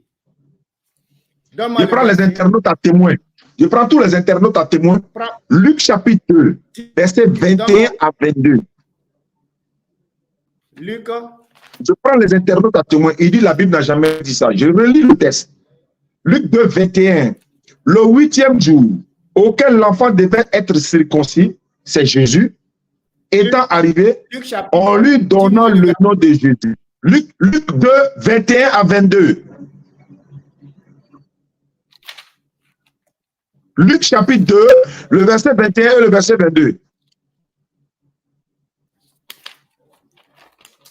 B: Je prends les internautes à témoin. Je prends tous les internautes à témoin. Luc chapitre 2, verset 21 à 22.
C: Luc.
B: Je prends les internautes à témoin. Il dit la Bible n'a jamais dit ça. Je relis le texte. Luc 2, 21. Le 8e jour auquel l'enfant devait être circoncis, c'est Jésus. Étant arrivé, en lui donnant le nom de Jésus. Luc 2, 21 à 22. Luc chapitre 2, le verset 21 et le verset 22.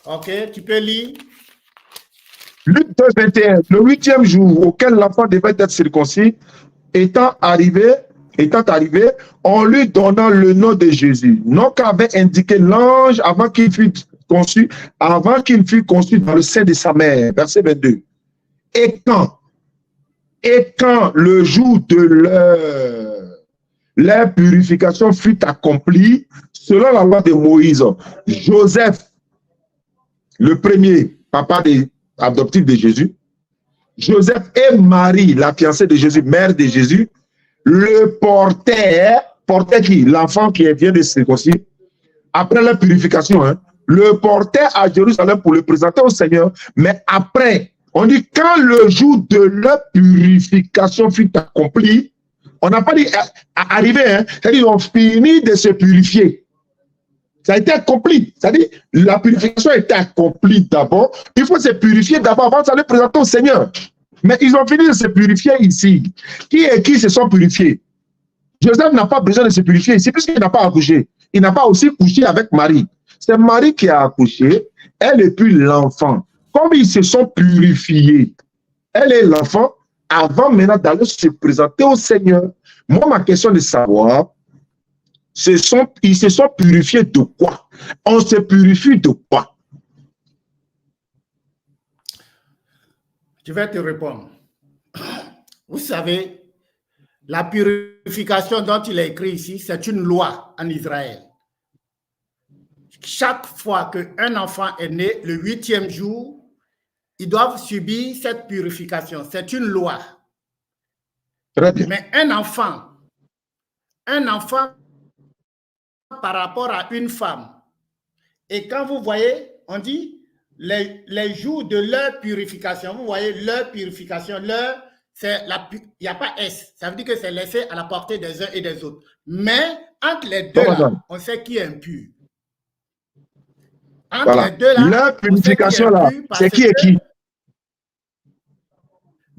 C: Ok, tu peux lire.
B: Luc 2, 21. Le 8e jour auquel l'enfant devait être circoncis, étant arrivé, en lui donnant le nom de Jésus, nom qu'avait indiqué l'ange avant qu'il fût conçu dans le sein de sa mère. Verset 22. Et quand Et quand le jour de leur purification fut accompli, selon la loi de Moïse, Joseph, le premier papa adoptif de Jésus, Joseph et Marie, la fiancée de Jésus, mère de Jésus, le portaient qui? L'enfant qui vient de circoncire, après la purification, hein, le portaient à Jérusalem pour le présenter au Seigneur, mais après, on dit quand le jour de leur purification fut accompli, on n'a pas dit arrivé, hein, c'est-à-dire ils ont fini de se purifier. Ça a été accompli, c'est-à-dire la purification a été accomplie d'abord, il faut se purifier d'abord avant d'aller présenter au Seigneur. Mais ils ont fini de se purifier ici. Qui et qui se sont purifiés? Joseph n'a pas besoin de se purifier ici puisqu'il n'a pas accouché. Il n'a pas aussi couché avec Marie. C'est Marie qui a accouché, elle et puis l'enfant. Comme ils se sont purifiés, elle et l'enfant, avant maintenant d'aller se présenter au Seigneur. Moi, ma question est de savoir, ils se sont purifiés de quoi? On se purifie de quoi?
C: Je vais te répondre. Vous savez, la purification dont il est écrit ici, c'est une loi en Israël. Chaque fois qu'un enfant est né, le 8e jour, ils doivent subir cette purification. C'est une loi.
B: Très bien.
C: Mais un enfant par rapport à une femme, et quand vous voyez, on dit les jours de leur purification, vous voyez leur purification, il n'y a pas S, ça veut dire que c'est laissé à la portée des uns et des autres. Mais entre les deux, là, on sait qui est impur. Entre
B: voilà.
C: les deux, là,
B: leur purification, là, c'est qui et qui?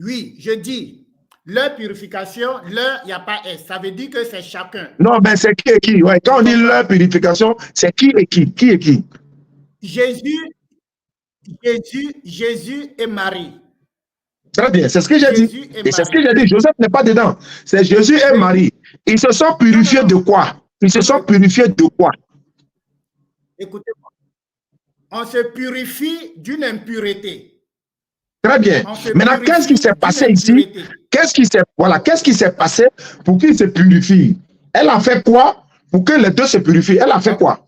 C: Oui, je dis, leur purification, il n'y a pas S, ça veut dire que c'est chacun.
B: Non, mais c'est qui et qui? Ouais, quand on dit leur purification, c'est qui et qui? Qui et qui?
C: Jésus et Marie.
B: Très bien, c'est ce que j'ai dit. Et c'est ce que j'ai dit. Joseph n'est pas dedans. C'est Jésus et Marie. Ils se sont purifiés de quoi? Ils se sont purifiés de quoi?
C: Écoutez-moi. On se purifie d'une impureté.
B: Très bien. Maintenant, qu'est-ce qui s'est passé ici? Qu'est-ce qui s'est passé pour qu'ils se purifient? Elle a fait quoi pour que les deux se purifient? Elle a fait quoi?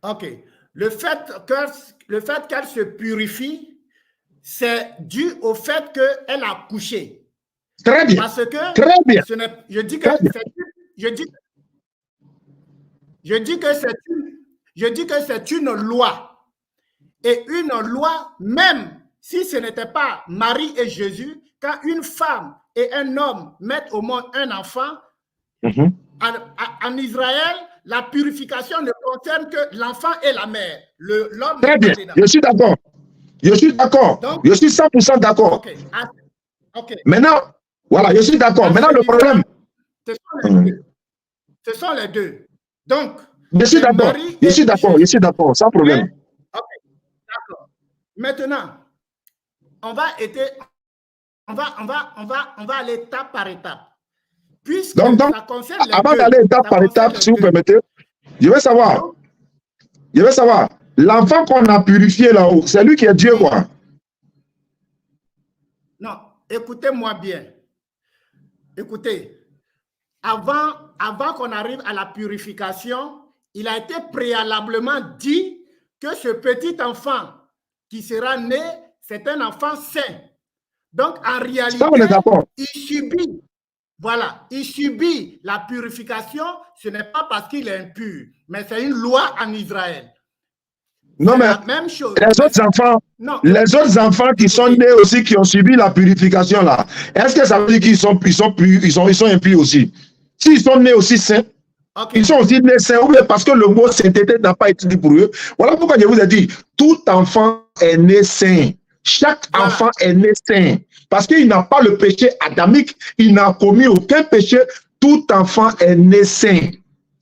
C: Ok. Le fait qu'elle se purifie, c'est dû au fait qu'elle a couché.
B: Très bien.
C: Parce que
B: très bien.
C: Je dis que c'est une loi. Et une loi, même si ce n'était pas Marie et Jésus, quand une femme et un homme mettent au monde un enfant, en Israël, la purification ne concerne que l'enfant et la mère. L'homme
B: très bien, je suis d'accord. Je suis d'accord. Je suis 100% d'accord.
C: Okay.
B: Maintenant, voilà, je suis d'accord. Maintenant, le problème...
C: Ce sont les deux. Donc,
B: je suis d'accord. Je suis d'accord, sans problème.
C: Ok, d'accord. Maintenant, on va aller étape par étape. Puisque
B: donc
C: ça concerne les
B: avant
C: deux,
B: d'aller étape par étape, si vous permettez, je veux savoir, l'enfant qu'on a purifié là-haut, c'est lui qui est Dieu, quoi?
C: Non, écoutez-moi bien. Écoutez, avant qu'on arrive à la purification, il a été préalablement dit que ce petit enfant qui sera né, c'est un enfant saint. Donc, en réalité,
B: ça, on est d'accord.
C: il subit la purification, ce n'est pas parce qu'il est impur, mais c'est une loi en Israël.
B: Non, mais
C: la même chose.
B: Les autres enfants qui sont nés aussi, qui ont subi la purification là, est-ce que ça veut dire qu'ils sont impurs aussi? S'ils sont nés aussi saints, ils sont aussi nés saints, ou bien parce que le mot sainteté n'a pas été dit pour eux. Voilà pourquoi je vous ai dit, tout enfant est né saint. Chaque enfant est né saint. Parce qu'il n'a pas le péché adamique, il n'a commis aucun péché, tout enfant est né saint.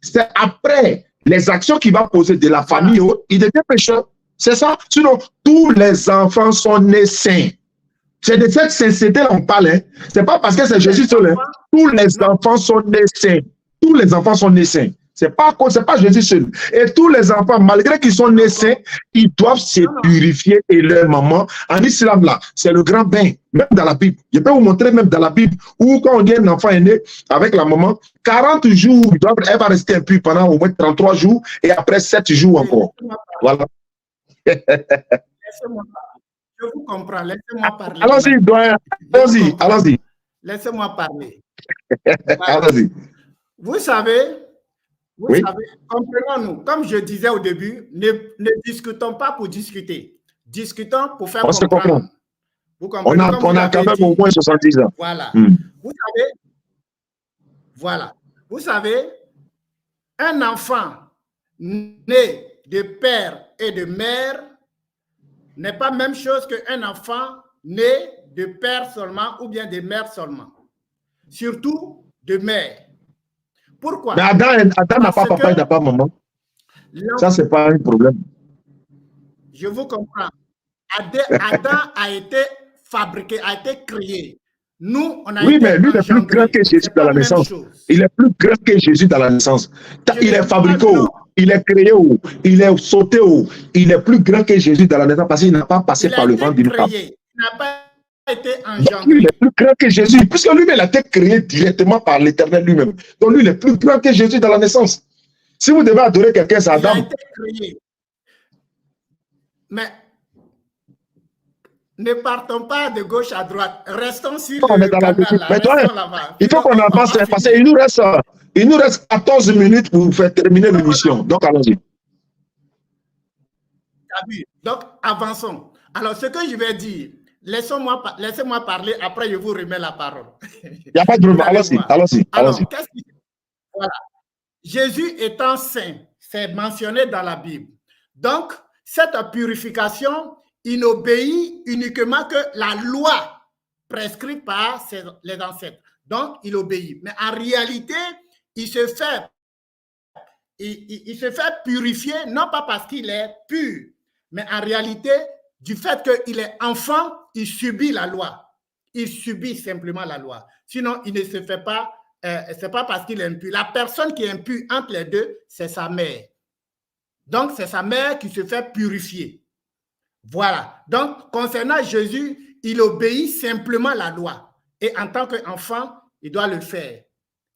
B: C'est après les actions qu'il va poser de la famille, il devient pécheur. C'est ça. Sinon, tous les enfants sont nés saints. C'est de cette sainteté qu'on parle. Hein. Ce n'est pas parce que c'est Jésus seul. Tous les enfants sont nés saints. Tous les enfants sont nés saints. C'est pas Jésus seul. Et tous les enfants, malgré qu'ils sont nés saints, ils doivent se purifier et leur maman. En islam, là, c'est le grand bain, même dans la Bible. Je peux vous montrer même dans la Bible, où quand on dit un enfant est né avec la maman, 40 jours, elle va rester impure pendant au moins 33 jours et après 7 jours encore. Voilà.
C: Laissez-moi parler. Je vous comprends. Laissez-moi parler.
B: Allons-y, doyen. Allons-y, allons-y.
C: Laissez-moi parler.
B: Allons-y.
C: Vous savez,
B: Oui.
C: comprenons-nous. Comme je disais au début, ne discutons pas pour discuter. Discutons pour faire
B: On se comprend.
C: comprendre. Vous comprenez,
B: on a quand même au moins 70 ans.
C: Voilà.
B: Hmm.
C: Vous savez, voilà. Vous savez, un enfant né de père et de mère n'est pas la même chose qu'un enfant né de père seulement ou bien de mère seulement. Surtout de mère. Pourquoi?
B: Mais Adam n'a pas papa, il n'a pas maman. Ça, c'est pas un problème.
C: Je vous comprends. Adam a été fabriqué, a été créé. Nous, on a
B: oui,
C: été
B: mais lui, il est plus grand que Jésus dans la naissance. Il est plus grand que Jésus dans la naissance. Il est fabriqué, il est créé, il est sauté, il est plus grand que Jésus dans la naissance parce qu'il n'a pas passé par le ventre d'une femme.
C: Il n'a pas été engendré.
B: Lui, il est plus grand que Jésus, puisque lui-même, il a été créé directement par l'Éternel lui-même. Donc, lui, il est plus grand que Jésus dans la naissance. Si vous devez adorer quelqu'un, c'est Adam.
C: Il a été créé. Mais ne partons pas de gauche à droite. Restons sur
B: on est dans la logique. Mais toi, il faut qu'on avance parce qu'il nous reste 14 minutes pour faire terminer l'émission. Donc, allons-y.
C: Donc, avançons. Alors, ce que je vais dire, laissez-moi parler, après je vous remets la parole.
B: Il n'y a pas de problème. Allons-y.
C: Alors, voilà. Jésus étant saint, c'est mentionné dans la Bible. Donc, cette purification, il n'obéit uniquement que la loi prescrite par les ancêtres. Donc, il obéit. Mais en réalité, il se fait purifier, non pas parce qu'il est pur, mais en réalité, du fait qu'il est enfant, il subit la loi. Il subit simplement la loi. Sinon, il ne se fait pas, c'est pas parce qu'il est impur. La personne qui est impure entre les deux, c'est sa mère. Donc, c'est sa mère qui se fait purifier. Voilà. Donc, concernant Jésus, il obéit simplement à la loi. Et en tant qu'enfant, il doit le faire.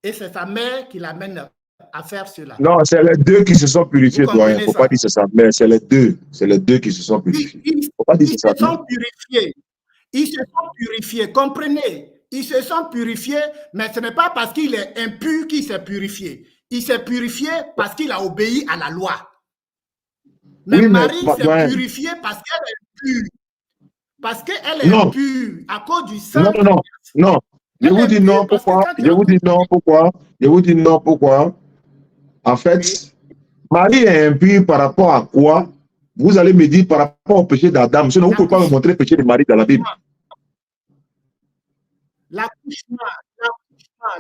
C: Et c'est sa mère qui l'amène à faire cela.
B: Non, c'est les deux qui se sont purifiés, doyen. Il ne faut pas dire que c'est sa mère, c'est les deux. C'est les deux qui se sont purifiés.
C: Ils se sont purifiés. Ils se sont purifiés. Comprenez? Ils se sont purifiés, mais ce n'est pas parce qu'il est impur qu'il s'est purifié. Il s'est purifié parce qu'il a obéi à la loi. Mais oui, Marie s'est purifiée parce qu'elle est pure. Parce qu'elle est impure à cause du sang.
B: Non. Je vous dis non, pourquoi? Je vous dis non, pourquoi? En fait, Marie est impure par rapport à quoi? Vous allez me dire par rapport au péché d'Adam. Sinon, vous ne pouvez pas me montrer le péché de Marie dans la Bible.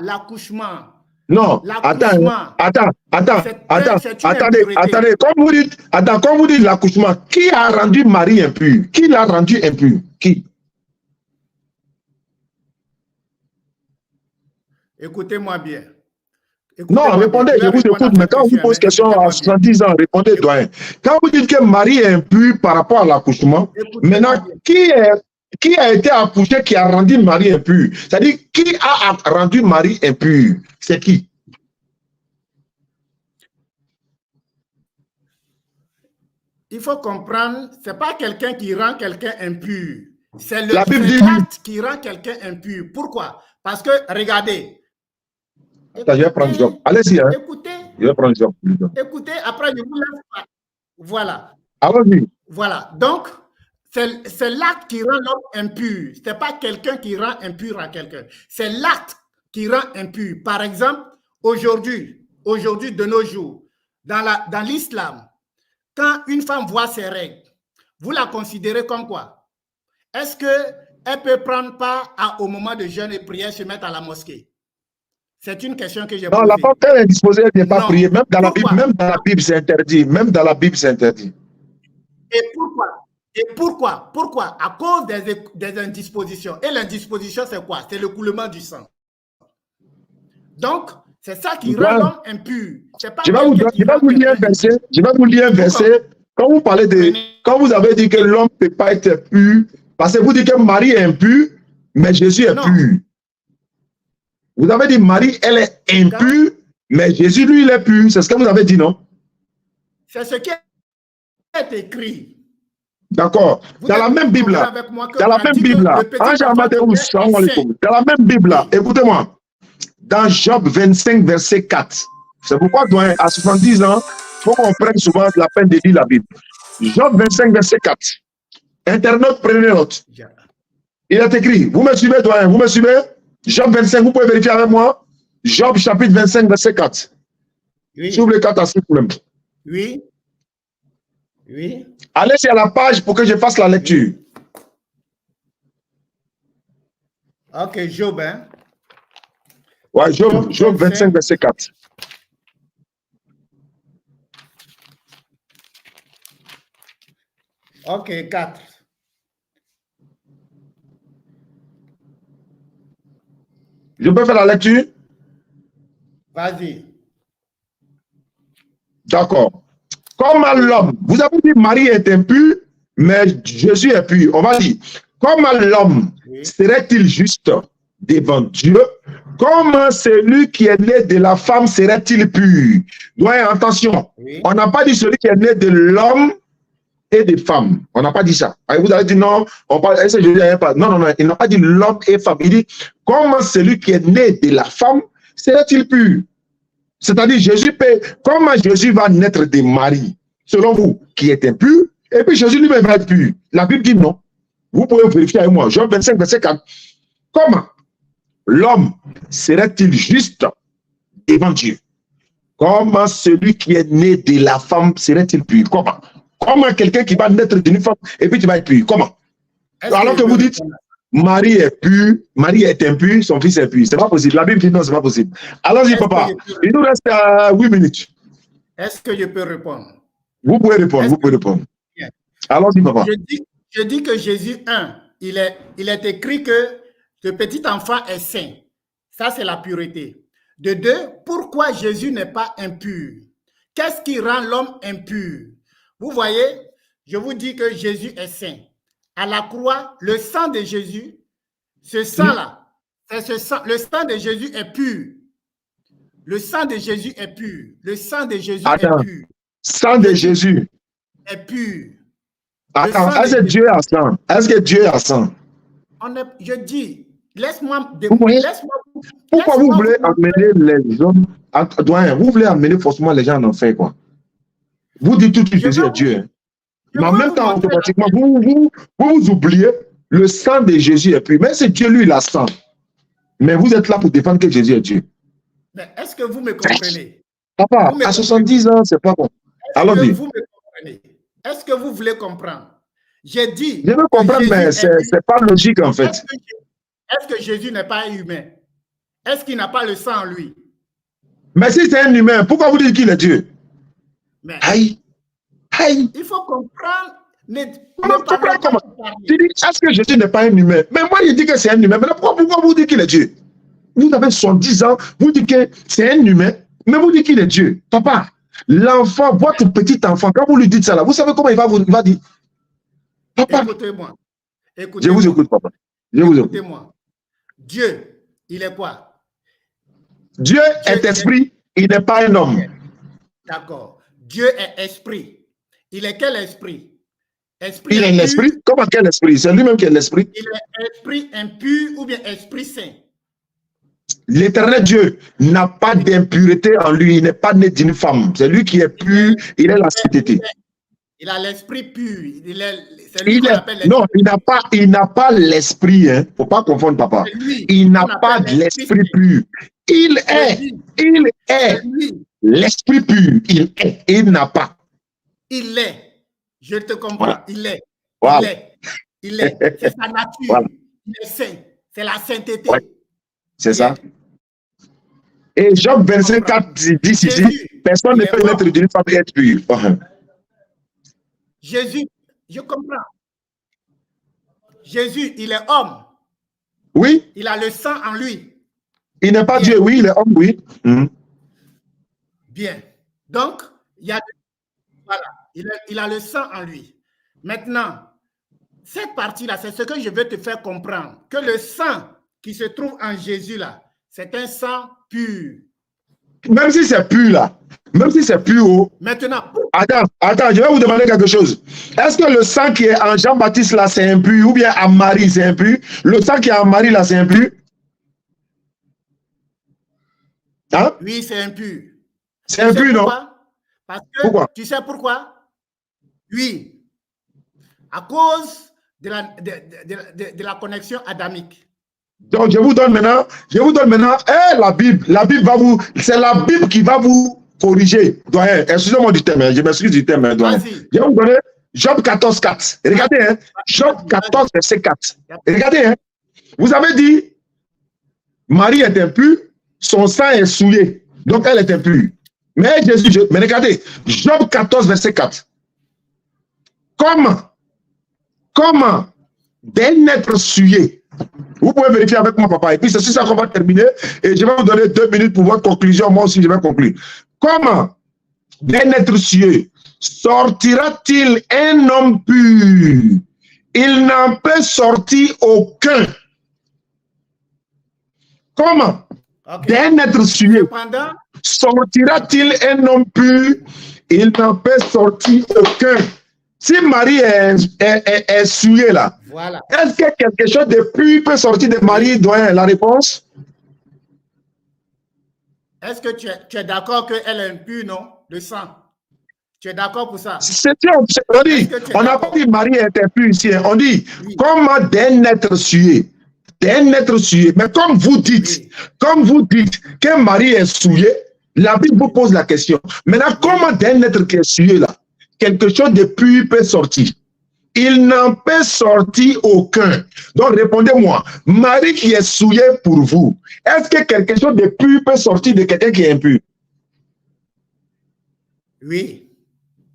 C: L'accouchement.
B: Non, attendez. Quand vous dites l'accouchement, qui a rendu Marie impure? Qui l'a rendu impure? Qui?
C: Écoutez-moi bien.
B: Non, répondez, je vous écoute, mais quand on vous pose question à 70 ans, répondez, doyen. Quand vous dites que Marie est impure par rapport à l'accouchement, maintenant, qui a été accouché qui a rendu Marie impure? C'est-à-dire, qui a rendu Marie impure? C'est qui?
C: Il faut comprendre, ce n'est pas quelqu'un qui rend quelqu'un impur. C'est l'acte qui rend quelqu'un impur. Pourquoi? Parce que, regardez.
B: Attends, je vais prendre job. Allez-y, hein.
C: Écoutez.
B: Je vais prendre job.
C: Écoutez, après, je vous laisse pas. Voilà.
B: Allons-y.
C: Voilà. Donc, c'est l'acte qui rend l'homme impur. Ce n'est pas quelqu'un qui rend impur à quelqu'un. C'est l'acte qui rend impur. Par exemple, aujourd'hui, de nos jours, dans l'islam, quand une femme voit ses règles, vous la considérez comme quoi? Est-ce qu'elle peut prendre part au moment de jeûne et prière, se mettre à la mosquée? C'est une question que j'ai posée.
B: Non, la femme, elle est disposée, elle n'est pas priée. Même dans la Bible, c'est interdit. Même dans la Bible, c'est interdit.
C: Et pourquoi? Pourquoi? À cause des indispositions. Et l'indisposition, c'est quoi? C'est le coulement du sang. Donc, C'est ça qui rend l'homme impur.
B: Je vais vous lire un verset. Je vais vous lire un verset. Quand vous parlez de, quand vous avez dit que l'homme ne peut pas être pur, parce que vous dites que Marie est impure, mais Jésus est pur. Vous avez dit Marie, elle est impure, mais Jésus, lui, il est pur. C'est ce que vous avez dit, non?
C: C'est ce qui est écrit.
B: D'accord. Dans la même Bible là, dans la même Bible là, dans la même Bible là, écoutez-moi, dans Job 25, verset 4, c'est pourquoi, à 70 ans, il faut qu'on prenne souvent la peine de lire la Bible. Job 25, verset 4. Internaute, prenez note. Il est écrit, vous me suivez, doyen, vous me suivez? Job 25, vous pouvez vérifier avec moi? Job chapitre 25, verset 4. Oui. J'ouvre les 4 à 6 problèmes.
C: Oui. Oui.
B: Allez sur la page pour que je fasse la lecture.
C: Ok, Job, hein?
B: Ouais, Job 25, verset 4.
C: Ok, 4.
B: Je peux faire la lecture?
C: Vas-y.
B: D'accord. Comme l'homme, vous avez dit Marie est impure, mais Jésus est pur. On va dire, comment l'homme serait-il juste devant Dieu? Comment celui qui est né de la femme serait-il pur? Doyen, attention, on n'a pas dit celui qui est né de l'homme et des femmes. On n'a pas dit ça. Vous avez dit non, on parle, non, il n'a pas dit l'homme et femme. Il dit, comment celui qui est né de la femme serait-il pur? C'est-à-dire, comment Jésus va naître de Marie, selon vous, qui est impur, et puis Jésus lui-même va être pur? La Bible dit non. Vous pouvez vérifier avec moi. Job 25, verset 4. Comment l'homme serait-il juste devant Dieu? Comment celui qui est né de la femme serait-il pur? Comment? Comment quelqu'un qui va naître d'une femme, et puis tu vas être pur? Comment? Alors que vous dites, Marie est pure, Marie est impure, son fils est pur. C'est pas possible. La Bible dit non, c'est pas possible. Allons-y, papa. Il nous reste 8 minutes.
C: Est-ce que je peux répondre?
B: Vous pouvez répondre, vous pouvez répondre. Allons-y, papa.
C: Je dis que Jésus, il est écrit que le petit enfant est saint. Ça, c'est la pureté. De 2, pourquoi Jésus n'est pas impur? Qu'est-ce qui rend l'homme impur? Vous voyez, je vous dis que Jésus est saint. À la croix, le sang de Jésus, ce sang-là, le sang de Jésus est pur. Le sang de Jésus est pur. Le sang de Jésus est pur.
B: Sang de Jésus
C: est pur.
B: Attends, est-ce que Dieu a sang? Est-ce que Dieu a sang?
C: Je dis, laisse-moi...
B: Pourquoi vous voulez amener les hommes... Vous voulez amener forcément les gens en enfer, quoi? Vous dites tout que Jésus est Dieu. Hein? Mais en même temps, automatiquement, vous oubliez, le sang de Jésus est pur. Mais c'est Dieu, lui, il a sang. Mais vous êtes là pour défendre que Jésus est Dieu.
C: Mais est-ce que vous me comprenez?
B: Papa, à 70 ans, c'est pas bon. Allons-y.
C: Vous me comprenez? Est-ce que vous voulez comprendre? J'ai dit...
B: Je veux comprendre, mais c'est pas logique, en fait.
C: Est-ce que Jésus n'est pas humain? Est-ce qu'il n'a pas le sang en lui?
B: Mais si c'est un humain, pourquoi vous dites qu'il est Dieu?
C: Mais
B: aïe. Aïe.
C: Il faut comprendre.
B: Tu dis, est-ce que Jésus n'est pas un humain? Mais moi, il dit que c'est un humain. Mais pourquoi vous dites qu'il est Dieu? Vous avez 70 ans, vous dites que c'est un humain, mais vous dites qu'il est Dieu. Papa, l'enfant, votre petit enfant, quand vous lui dites ça, là, vous savez comment il va dire? Papa.
C: Écoutez-moi.
B: Je vous écoute, papa. Je vous écoute.
C: Écoutez-moi. Dieu, il est quoi?
B: Dieu est esprit, il n'est pas un homme.
C: D'accord. Dieu est esprit. Il est quel esprit?
B: Il est l'esprit? Comment quel esprit? C'est lui-même qui est l'esprit.
C: Il est esprit impur ou bien esprit saint?
B: L'éternel Dieu n'a pas d'impureté en lui. Il n'est pas né d'une femme. C'est lui qui est pur. Il est la sainteté.
C: Il a l'esprit pur.
B: Non, il n'a pas l'esprit. Il ne faut pas confondre, papa. Il n'a pas l'esprit pur. Il est l'esprit pur. Il n'a pas.
C: Il est. Je te comprends. Voilà. Il est.
B: Voilà.
C: Il est. C'est sa nature. Voilà. Il est saint. C'est la sainteté.
B: Ouais. C'est ça. Et Job 25, dit ici, personne ne peut naître d'une femme et être pure.
C: Jésus, je comprends. Jésus, il est homme.
B: Oui.
C: Il a le sang en lui.
B: Il n'est pas Dieu, oui, il est homme, oui.
C: Bien. Donc, voilà, il a le sang en lui. Maintenant, cette partie-là, c'est ce que je veux te faire comprendre, que le sang qui se trouve en Jésus, là, c'est un sang pur.
B: Même si c'est pur, là, même si c'est pur, oh.
C: Maintenant,
B: attends, je vais vous demander quelque chose. Est-ce que le sang qui est en Jean-Baptiste, là, c'est impur, ou bien en Marie, c'est impur? Le sang qui est en Marie, là, c'est impur? Hein?
C: Oui, c'est impur.
B: C'est impur, non?
C: Parce que, tu sais pourquoi? Oui, à cause de la connexion adamique.
B: Donc, je vous donne maintenant, la Bible va vous, c'est la Bible qui va vous corriger. Doyen, excusez-moi du thème, je m'excuse du thème, doyen. Je vais vous donner Job 14, 4. Regardez, hein, Job 14, verset 4. Regardez, hein, vous avez dit, Marie est impure, son sang est souillé, donc elle est impure. Mais Jésus, mais regardez, Job 14, verset 4. Comment d'un être souillé, vous pouvez vérifier avec moi, papa, et puis c'est sur ça qu'on va terminer, et je vais vous donner 2 minutes pour votre conclusion, moi aussi je vais conclure. Comment d'un être souillé sortira-t-il un homme pur? Il n'en peut sortir aucun. Comment d'un être souillé sortira-t-il un homme pur? Il n'en peut sortir aucun. Si Marie est souillée là,
C: voilà.
B: Est-ce que quelque chose de pur peut sortir de Marie, doyen? La réponse?
C: Est-ce que tu es d'accord qu'elle est impure, non? Le sang. Tu es d'accord pour ça?
B: On n'a pas dit Marie est impure ici. On dit, oui. Comment d'un être souillé? Mais comme vous dites que Marie est souillée, la Bible vous pose la question. Maintenant, comment d'un être qui est souillé là, quelque chose de pur peut sortir? Il n'en peut sortir aucun. Donc, répondez-moi, Marie qui est souillée pour vous, est-ce que quelque chose de pur peut sortir de quelqu'un qui est impur?
C: Oui.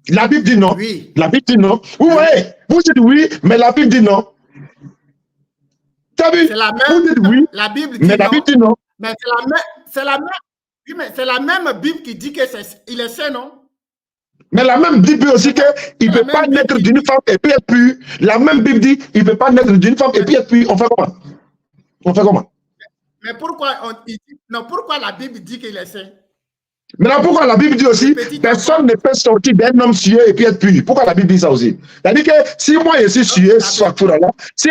B: La Bible dit non.
C: Oui.
B: La Bible dit non. Vous voyez, vous dites oui, mais la Bible dit non. T'as vu? Vous dites oui,
C: la Bible dit
B: mais la Bible dit non.
C: Mais c'est la même Bible qui dit qu'il est saint, non?
B: Mais la même Bible dit aussi qu'il ne peut pas naître d'une femme et puis être pur. La même Bible dit qu'il ne peut pas naître d'une femme et puis être pur. On fait comment?
C: Mais pourquoi la Bible dit qu'il est saint?
B: Maintenant, pourquoi la Bible dit aussi personne ne peut sortir d'un homme souillé et puis être pur? Pourquoi la Bible dit ça aussi? C'est-à-dire que si moi je suis souillé, si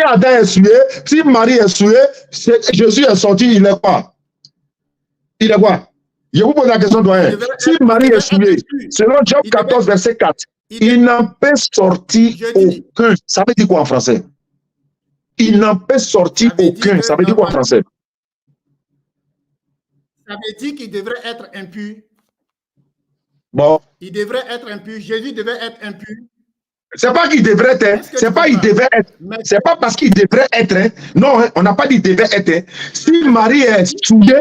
B: Adam est souillé, si Marie est souillée, Jésus est sorti, il est quoi? Il est quoi? Je vous pose la question, doyen. Si Marie est souillée, selon Job 14, verset 4, il n'en peut sortir aucun. Ça veut dire quoi en français? Il n'en peut sortir aucun. Ça veut dire quoi en français?
C: Ça veut dire qu'il devrait être impur.
B: Bon.
C: Il devrait être impur. Jésus devait être impur.
B: C'est pas qu'il devrait être. C'est pas il devait être. C'est pas parce qu'il devrait être. Non, on n'a pas dit devait être. Si Marie est souillée,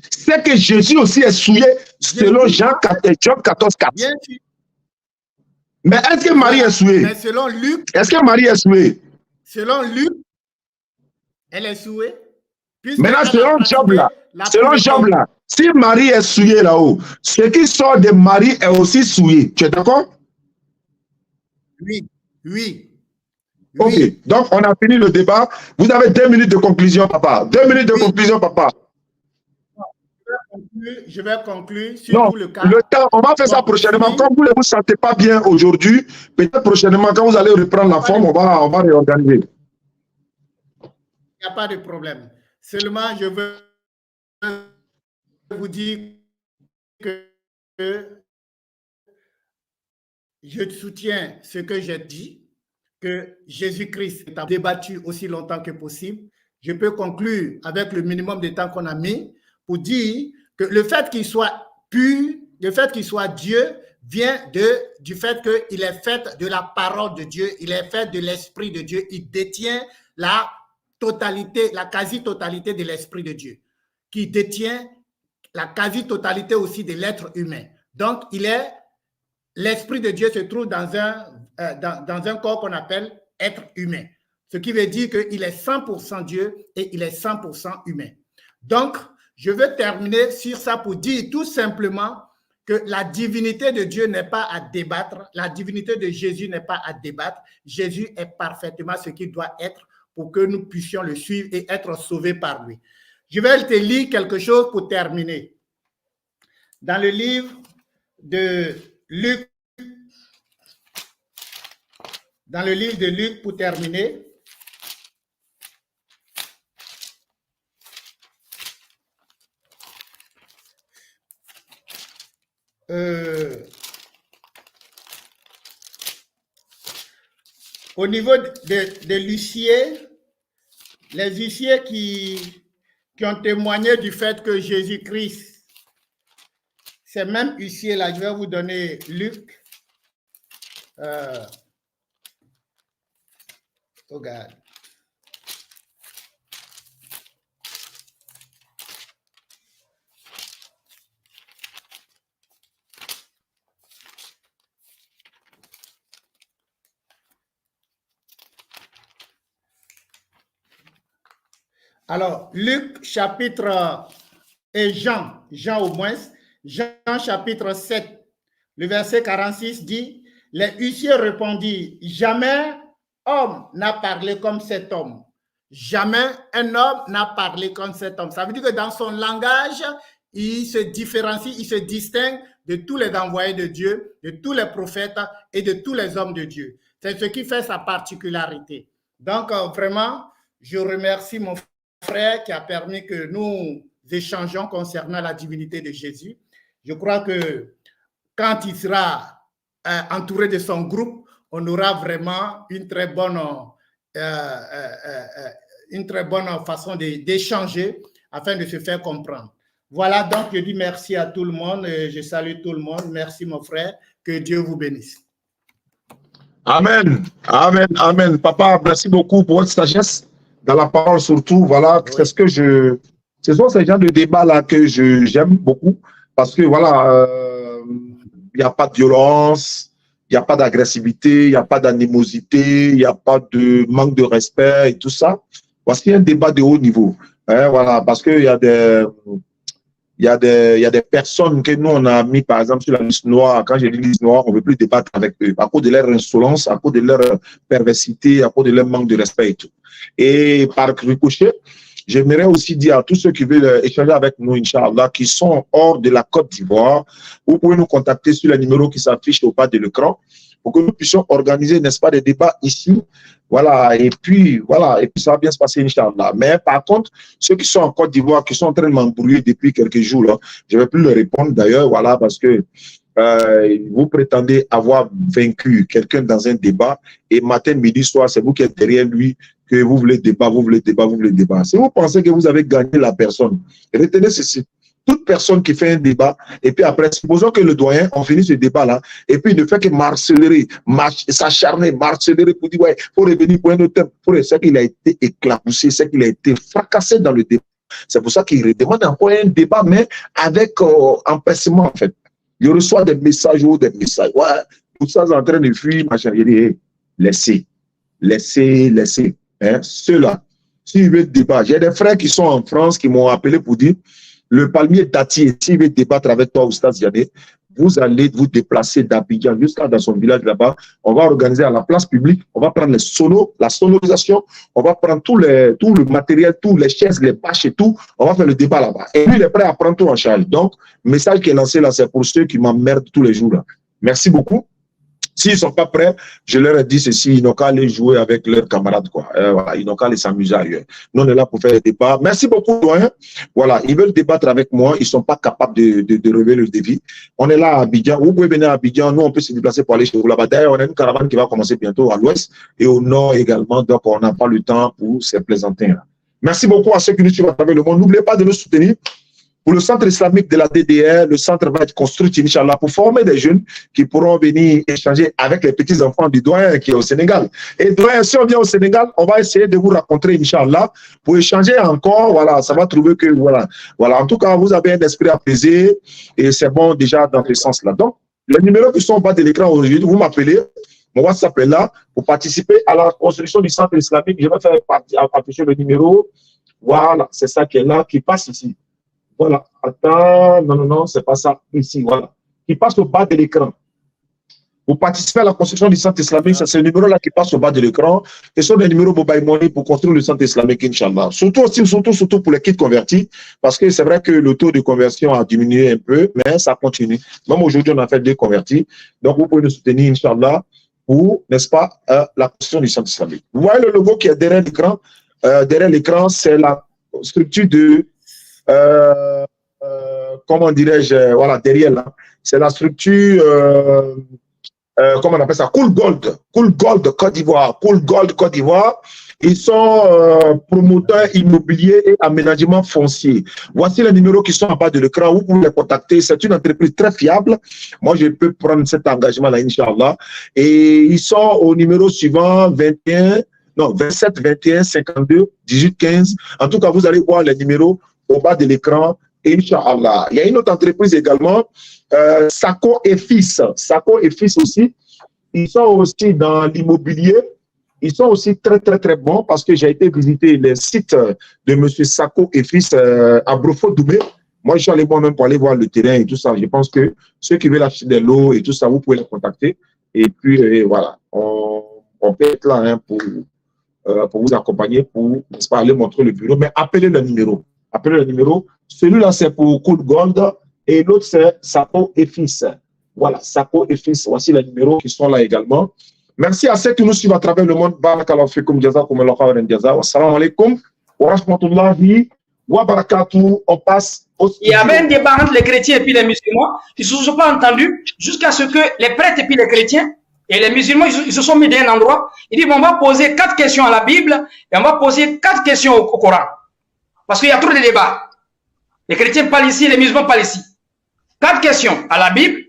B: c'est que Jésus aussi est souillé selon Jean 14, 4. Mais est-ce que Marie est souillée?
C: Mais selon Luc.
B: Est-ce que Marie est souillée?
C: Selon Luc, elle est souillée.
B: Maintenant, selon Job là, si Marie est souillée là-haut, ce qui sort de Marie est aussi souillé. Tu es d'accord?
C: Oui.
B: Ok, donc on a fini le débat. Vous avez 2 minutes de conclusion, papa. 2 minutes de conclusion, papa.
C: Je vais conclure sur tout le cas.
B: Le temps, on va faire ça prochainement. Comme vous ne vous sentez pas bien aujourd'hui, peut-être prochainement, quand vous allez reprendre la forme, on va réorganiser.
C: Il n'y a pas de problème. Seulement, je veux vous dire que je soutiens ce que j'ai dit, que Jésus-Christ a débattu aussi longtemps que possible. Je peux conclure avec le minimum de temps qu'on a mis pour dire que le fait qu'il soit pur, le fait qu'il soit Dieu, vient du fait qu'il est fait de la parole de Dieu, il est fait de l'Esprit de Dieu, il détient la totalité, la quasi-totalité de l'Esprit de Dieu, qui détient la quasi-totalité aussi de l'être humain. Donc, l'Esprit de Dieu se trouve dans un corps qu'on appelle être humain, ce qui veut dire qu'il est 100% Dieu et il est 100% humain. Donc, je veux terminer sur ça pour dire tout simplement que la divinité de Dieu n'est pas à débattre, la divinité de Jésus n'est pas à débattre. Jésus est parfaitement ce qu'il doit être pour que nous puissions le suivre et être sauvés par lui. Je vais te lire quelque chose pour terminer. Dans le livre de Luc, pour terminer, au niveau des huissiers, les huissiers qui ont témoigné du fait que Jésus-Christ, ces mêmes huissiers-là, je vais vous donner Luc. Regarde. Alors, Luc chapitre et Jean au moins, Jean chapitre 7, le verset 46 dit, les huissiers répondirent, jamais homme n'a parlé comme cet homme. Jamais un homme n'a parlé comme cet homme. Ça veut dire que dans son langage, il se différencie, il se distingue de tous les envoyés de Dieu, de tous les prophètes et de tous les hommes de Dieu. C'est ce qui fait sa particularité. Donc, vraiment, je remercie mon frère qui a permis que nous échangeons concernant la divinité de Jésus. Je crois que quand il sera entouré de son groupe, on aura vraiment une très bonne façon d'échanger afin de se faire comprendre. Voilà, donc je dis merci à tout le monde, je salue tout le monde. Merci mon frère, que Dieu vous bénisse.
B: Amen, amen, amen. Papa, merci beaucoup pour votre sagesse dans la parole surtout. Voilà, oui. Ce sont ces genres de débats-là que j'aime beaucoup parce que voilà, il n'y a pas de violence, il n'y a pas d'agressivité, il n'y a pas d'animosité, il n'y a pas de manque de respect et tout ça. Voici un débat de haut niveau. Hein, voilà, parce qu'il y a des personnes que nous, on a mis, par exemple, sur la liste noire. Quand j'ai dit liste noire, on ne veut plus débattre avec eux à cause de leur insolence, à cause de leur perversité, à cause de leur manque de respect et tout. Et par ricochet, j'aimerais aussi dire à tous ceux qui veulent échanger avec nous, Inch'Allah, qui sont hors de la Côte d'Ivoire, vous pouvez nous contacter sur le numéro qui s'affiche au bas de l'écran pour que nous puissions organiser, n'est-ce pas, des débats ici. Voilà, et puis ça va bien se passer, Inch'Allah. Mais par contre, ceux qui sont en Côte d'Ivoire, qui sont en train de m'embrouiller depuis quelques jours, là, je ne vais plus leur répondre d'ailleurs, voilà, parce que vous prétendez avoir vaincu quelqu'un dans un débat et matin, midi, soir, c'est vous qui êtes derrière lui, que vous voulez débat, vous voulez débat, vous voulez débat. Si vous pensez que vous avez gagné la personne, retenez ceci. Toute personne qui fait un débat, et puis après, supposons que le doyen, on finit ce débat-là, et puis il ne fait que marceler, s'acharner, marceler pour dire, ouais, il faut revenir pour un autre thème. C'est qu'il a été éclaboussé, c'est qu'il a été fracassé dans le débat. C'est pour ça qu'il redemande encore un débat, mais avec empêchement, en fait. Il reçoit des messages ou des messages. Ouais, tout ça est en train de fuir, machin. Il dit, hey, laissez. Hein, ceux-là, s'ils veulent débat, j'ai des frères qui sont en France qui m'ont appelé pour dire, le palmier Tati, s'il veut débattre avec toi, Oustaz Yadé, vous allez vous déplacer d'Abidjan jusqu'à dans son village là-bas. On va organiser à la place publique, on va prendre les solos, la sonorisation, on va prendre tout le matériel, tous les chaises, les bâches et tout. On va faire le débat là-bas. Et lui, il est prêt à prendre tout en charge. Donc, le message qui est lancé là, c'est pour ceux qui m'emmerdent tous les jours là. Merci beaucoup. S'ils ne sont pas prêts, je leur ai dit ceci, ils n'ont qu'à aller jouer avec leurs camarades, quoi. Voilà, ils n'ont qu'à aller s'amuser ailleurs. Nous, on est là pour faire des débats. Merci beaucoup, doyen. Voilà, ils veulent débattre avec moi, ils ne sont pas capables de relever le défi. On est là à Abidjan. Vous pouvez venir à Abidjan, nous, on peut se déplacer pour aller chez vous là-bas. D'ailleurs, on a une caravane qui va commencer bientôt à l'ouest et au nord également, donc on n'a pas le temps pour se plaisanter. Merci beaucoup à ceux qui nous suivent à travers le monde. N'oubliez pas de nous soutenir. Pour le centre islamique de la DDR, le centre va être construit, Inch'Allah, pour former des jeunes qui pourront venir échanger avec les petits-enfants du doyen qui est au Sénégal. Et doyen, si on vient au Sénégal, on va essayer de vous rencontrer, Inch'Allah, pour échanger encore. Voilà, ça va trouver que, voilà. En tout cas, vous avez un esprit apaisé et c'est bon déjà dans ce sens-là. Donc, les numéros qui sont au bas de l'écran aujourd'hui, vous m'appelez. Mon WhatsApp est là pour participer à la construction du centre islamique. Je vais faire afficher le numéro. Voilà, c'est ça qui est là, qui passe ici. Voilà, attends, non, c'est pas ça, ici, voilà. Qui passe au bas de l'écran. Vous participez à la construction du centre islamique, c'est le numéro-là qui passe au bas de l'écran. Et ce sont des numéros mobile money pour construire le centre islamique, Inch'Allah. Surtout pour les kits convertis, parce que c'est vrai que le taux de conversion a diminué un peu, mais ça continue. Même aujourd'hui, on a fait 2 convertis. Donc, vous pouvez nous soutenir, Inch'Allah, pour, n'est-ce pas, la construction du centre islamique. Vous voyez le logo qui est derrière l'écran? Derrière l'écran, c'est la structure de, comment dirais-je, voilà, derrière là, c'est la structure, comment on appelle ça, Cool Gold Côte d'Ivoire, Cool Gold Côte d'Ivoire. Ils sont promoteurs immobiliers et aménagement foncier. Voici les numéros qui sont en bas de l'écran. Vous pouvez les contacter. C'est une entreprise très fiable. Moi, je peux prendre cet engagement-là, Inch'Allah. Et ils sont au numéro suivant 27 21 52 18 15. En tout cas, vous allez voir les numéros au bas de l'écran. Inch'Allah. Il y a une autre entreprise également, Sako et Fils. Sako et Fils aussi. Ils sont aussi dans l'immobilier. Ils sont aussi très, très, très bons parce que j'ai été visiter les sites de M. Sako et Fils à Brofo-Doumé. Moi, je suis allé moi-même pour aller voir le terrain et tout ça. Je pense que ceux qui veulent acheter des lots et tout ça, vous pouvez les contacter. Et puis, voilà, on peut être là hein, pour vous accompagner, pour, n'est-ce pas, aller montrer le bureau. Mais appelez le numéro. Appelez le numéro. Celui-là, c'est pour Cool Gold et l'autre, c'est Sako et Fils. Voilà, Sako et Fils. Voici les numéros qui sont là également. Merci à ceux qui nous suivent à travers le monde. Barakallahu fikum, jazakum Allah khairan jaza. Wassalamu alaikum wa rahmatullahi wa barakatuh. On passe au...
A: Il y avait un débat entre les chrétiens et puis les musulmans qui ne se sont pas entendus jusqu'à ce que les prêtres et puis les chrétiens et les musulmans ils se sont mis dans un endroit. Ils disent on va poser 4 questions à la Bible et on va poser 4 questions au Coran. Parce qu'il y a trop de débats. Les chrétiens parlent ici, les musulmans parlent ici. 4 questions à la Bible,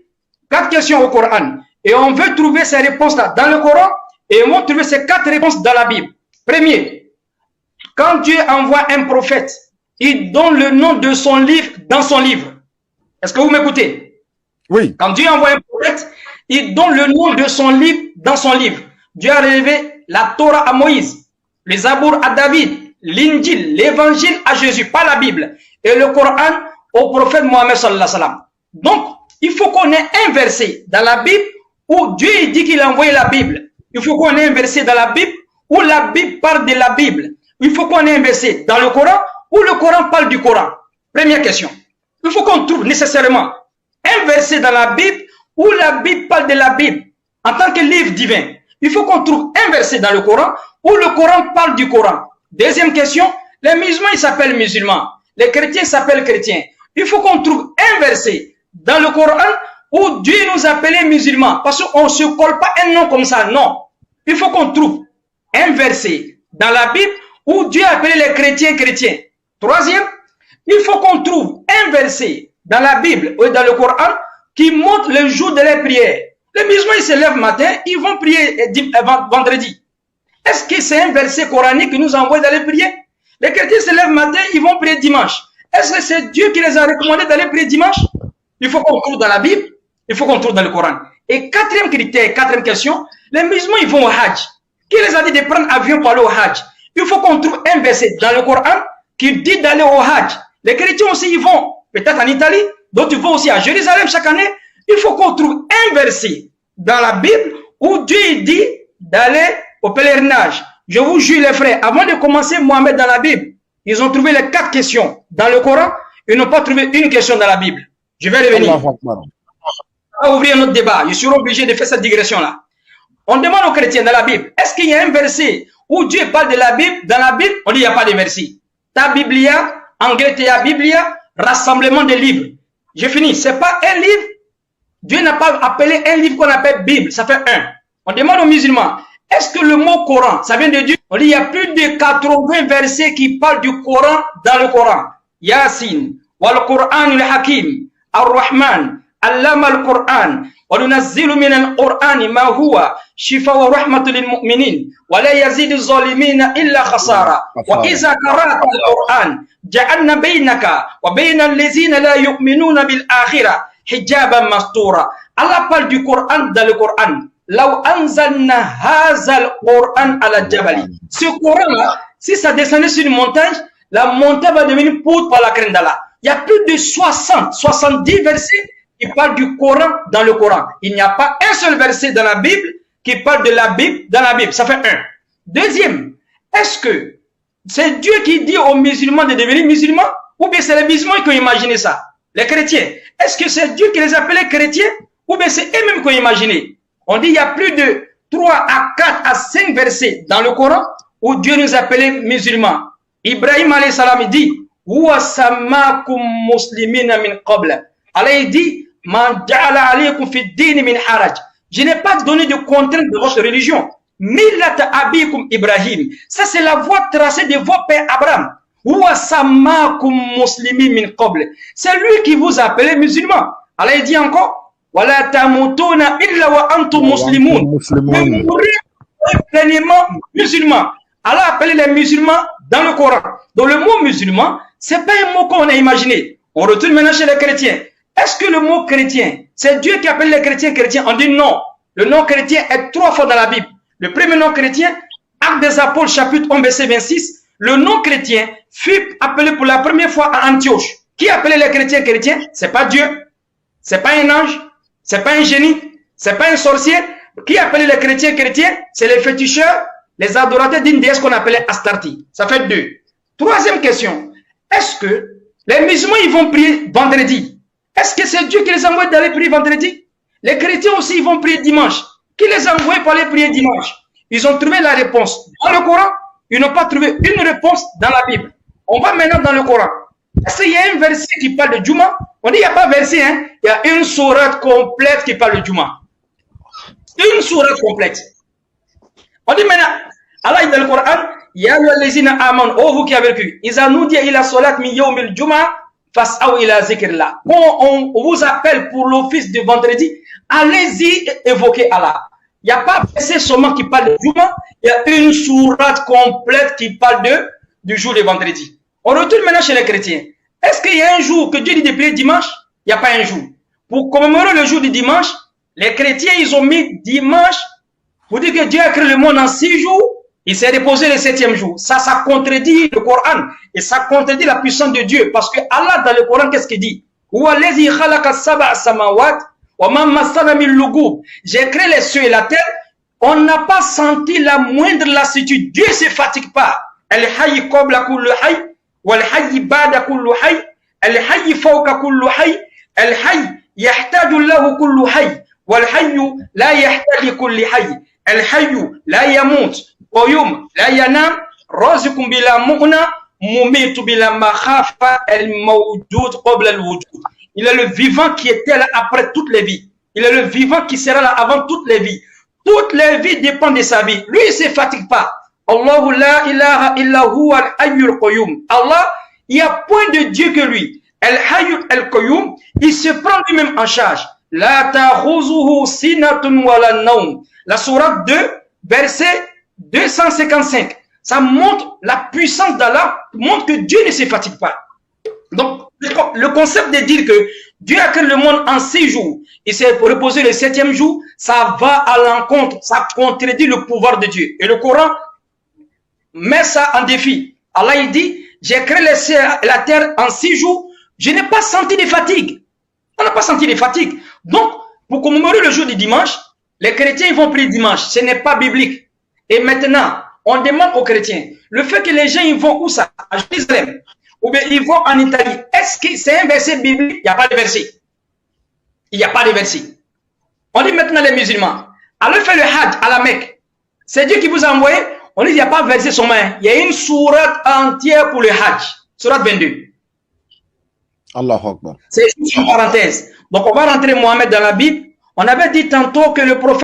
A: 4 questions au Coran. Et on veut trouver ces réponses-là dans le Coran et on va trouver ces 4 réponses dans la Bible. Premier, quand Dieu envoie un prophète, il donne le nom de son livre dans son livre. Est-ce que vous m'écoutez?
D: Oui.
A: Quand Dieu envoie un prophète, il donne le nom de son livre dans son livre. Dieu a révélé la Torah à Moïse, les Zabour à David, l'Injil, l'Évangile à Jésus, pas la Bible, et le Coran au prophète Mohammed sallallahu alayhi wa sallam. Donc, il faut qu'on ait un verset dans la Bible où Dieu dit qu'il a envoyé la Bible. Il faut qu'on ait un verset dans la Bible où la Bible parle de la Bible. Il faut qu'on ait un verset dans le Coran où le Coran parle du Coran. Première question. Il faut qu'on trouve nécessairement un verset dans la Bible où la Bible parle de la Bible en tant que livre divin. Il faut qu'on trouve un verset dans le Coran où le Coran parle du Coran. Deuxième question, les musulmans ils s'appellent musulmans, les chrétiens s'appellent chrétiens. Il faut qu'on trouve un verset dans le Coran où Dieu nous appelait musulmans, parce qu'on ne se colle pas un nom comme ça, non. Il faut qu'on trouve un verset dans la Bible où Dieu appelait les chrétiens chrétiens. Troisième, il faut qu'on trouve un verset dans la Bible ou dans le Coran qui montre le jour de les prières. Les musulmans, ils se lèvent matin, ils vont prier vendredi. Est-ce que c'est un verset coranique qui nous envoie d'aller prier? Les chrétiens se lèvent matin, ils vont prier dimanche. Est-ce que c'est Dieu qui les a recommandé d'aller prier dimanche? Il faut qu'on trouve dans la Bible, il faut qu'on trouve dans le Coran. Et quatrième critère, quatrième question, les musulmans, ils vont au Hajj. Qui les a dit de prendre avion pour aller au Hajj? Il faut qu'on trouve un verset dans le Coran qui dit d'aller au Hajj. Les chrétiens aussi, ils vont peut-être en Italie, d'autres ils vont aussi à Jérusalem chaque année. Il faut qu'on trouve un verset dans la Bible où Dieu dit d'aller au pèlerinage. Je vous jure les frères, avant de commencer Mohamed dans la Bible, ils ont trouvé les 4 questions dans le Coran, ils n'ont pas trouvé une question dans la Bible. Je vais revenir. On va ouvrir notre débat. Je suis obligé de faire cette digression-là. On demande aux chrétiens dans la Bible, est-ce qu'il y a un verset où Dieu parle de la Bible? Dans la Bible, on dit il n'y a pas de verset. Ta Biblia, anglais ta Biblia, rassemblement de livres. J'ai fini. Ce n'est pas un livre. Dieu n'a pas appelé un livre qu'on appelle Bible. Ça fait un. On demande aux musulmans, est-ce que le mot Coran, ça vient de Dieu? On dit il y a plus de 80 versets qui parlent du Coran dans le Coran. Yasin, wal Qur'an al-Hakim, ar-Rahman, allama al-Qur'an, wa nunazzilu min al-Qur'ani ma huwa shifa wa rahmatu lil mu'minin, wa la yazidu zalimina illa khasara. Wa iza qara'ta al-Qur'an, ja'alna baynaka wa bayna allazina la yu'minuna bil akhirah hijaban mastura. Allah parle du Coran dans le Coran. Law anzalna hazal Qur'an ala jabali. Ce Coran-là, si ça descendait sur une montagne, la montagne va devenir poudre par la crainte d'Allah. Il y a plus de 70 versets qui parlent du Coran dans le Coran. Il n'y a pas un seul verset dans la Bible qui parle de la Bible dans la Bible. Ça fait un. Deuxième, est-ce que c'est Dieu qui dit aux musulmans de devenir musulmans ou bien c'est les musulmans qui ont imaginé ça? Les chrétiens. Est-ce que c'est Dieu qui les appelait chrétiens ou bien c'est eux-mêmes qui ont imaginé? On dit il y a plus de 3 à 4 à 5 versets dans le Coran où Dieu nous appelait musulmans. Ibrahim alayhi salam dit Huwa samakum muslimina min qabla. Allah dit Man ja'ala alaykum fi din min haraj. Je n'ai pas donné de contrainte de votre religion. Millat abikum Ibrahim. Ça c'est la voie tracée de votre père Abraham. Huwa samakum muslimin min qabla. C'est lui qui vous appelait musulmans. Allah dit encore Wala tamutuna illa wa antum muslimun. Vous mourrez pleinement musulmans. Allah a appelé les musulmans dans le Coran. Donc le mot musulman, c'est pas un mot qu'on a imaginé. On retourne maintenant chez les chrétiens. Est-ce que le mot chrétien, c'est Dieu qui appelle les chrétiens chrétiens? On dit non. Le nom chrétien est 3 fois dans la Bible. Le premier nom chrétien, Actes des Apôtres, chapitre 1, verset 26. Le nom chrétien fut appelé pour la première fois à Antioche. Qui appelait les chrétiens chrétiens? C'est pas Dieu. C'est pas un ange. C'est pas un génie. C'est pas un sorcier. Qui appelait les chrétiens chrétiens? C'est les féticheurs, les adorateurs d'une déesse qu'on appelait Astarti. Ça fait 2. Troisième question. Est-ce que les musulmans, ils vont prier vendredi? Est-ce que c'est Dieu qui les envoie d'aller prier vendredi? Les chrétiens aussi, ils vont prier dimanche. Qui les a envoyés pour aller prier dimanche? Ils ont trouvé la réponse dans le Coran. Ils n'ont pas trouvé une réponse dans la Bible. On va maintenant dans le Coran. Est-ce qu'il y a un verset qui parle de Juma? On dit il n'y a pas verset, hein? Il y a une sourate complète qui parle de Juma. Une sourate complète. On dit maintenant, Allah dit dans le Coran, Ya ayyuhallazina amanu, oh vous qui avez cru, Iza nudiya ila salat min yawmil juma, fas'aw ila zikrillah. Quand on vous appelle pour l'office de vendredi, allez-y évoquer Allah. Il n'y a pas verset seulement qui parle de Juma, il y a une sourate complète qui parle du jour de vendredi. On retourne maintenant chez les chrétiens. Est-ce qu'il y a un jour que Dieu dit de prier dimanche? Il n'y a pas un jour. Pour commémorer le jour du dimanche, les chrétiens, ils ont mis dimanche. Vous dites que Dieu a créé le monde en 6 jours, il s'est reposé le 7e jour. Ça contredit le Coran. Et ça contredit la puissance de Dieu. Parce que Allah, dans le Coran, qu'est-ce qu'il dit? J'ai créé les cieux et la terre. On n'a pas senti la moindre lassitude. Dieu ne se fatigue pas. Al-hayy qabla kullu hayy, wal-hayy ba'da kullu hayy, al-hayy fawqa kullu hayy, al-hayy yahtaju lahu kullu hayy, wal-hayy la yahtaji kulli hayy, al-hayy la yamut, qayyum la yanam, raziqun bila mu'na, mumitu bila makhafa, al-mawjud qabla al-wujud. Il est le vivant qui était là après toutes les vies. Il est le vivant qui sera là avant toutes les vies. Toutes les vies dépendent de sa vie. Lui, il ne se fatigue pas. Allahu la ilaha illa huwa al-hayyul qayyum. Allah, il n'y a point de Dieu que lui. Al-hayyul al-qayyum, il se prend lui-même en charge. La ta'khuzuhu sinatun wa la nawm. La sourate 2, verset 255. Ça montre la puissance d'Allah, montre que Dieu ne se fatigue pas. Donc, le concept de dire que Dieu a créé le monde en 6 jours, il s'est reposé le 7e jour, ça va à l'encontre, ça contredit le pouvoir de Dieu. Et le Coran met ça en défi. Allah il dit, j'ai créé la terre en 6 jours, je n'ai pas senti de fatigue. On n'a pas senti de fatigue. Donc, pour commémorer le jour du dimanche, les chrétiens ils vont prier dimanche. Ce n'est pas biblique. Et maintenant, on demande aux chrétiens, le fait que les gens ils vont où ça? À Jérusalem. Ou bien ils vont en Italie. Est-ce que c'est un verset biblique? Il n'y a pas de verset. Il n'y a pas de verset. On dit maintenant les musulmans, allez faire le Hajj à la Mecque. C'est Dieu qui vous a envoyé. On dit il n'y a pas de verset seulement. Il y a une sourate entière pour le Hajj. Sourate 22.
D: Allahu Akbar.
A: C'est une parenthèse. Donc on va rentrer Mohamed dans la Bible. On avait dit tantôt que le prophète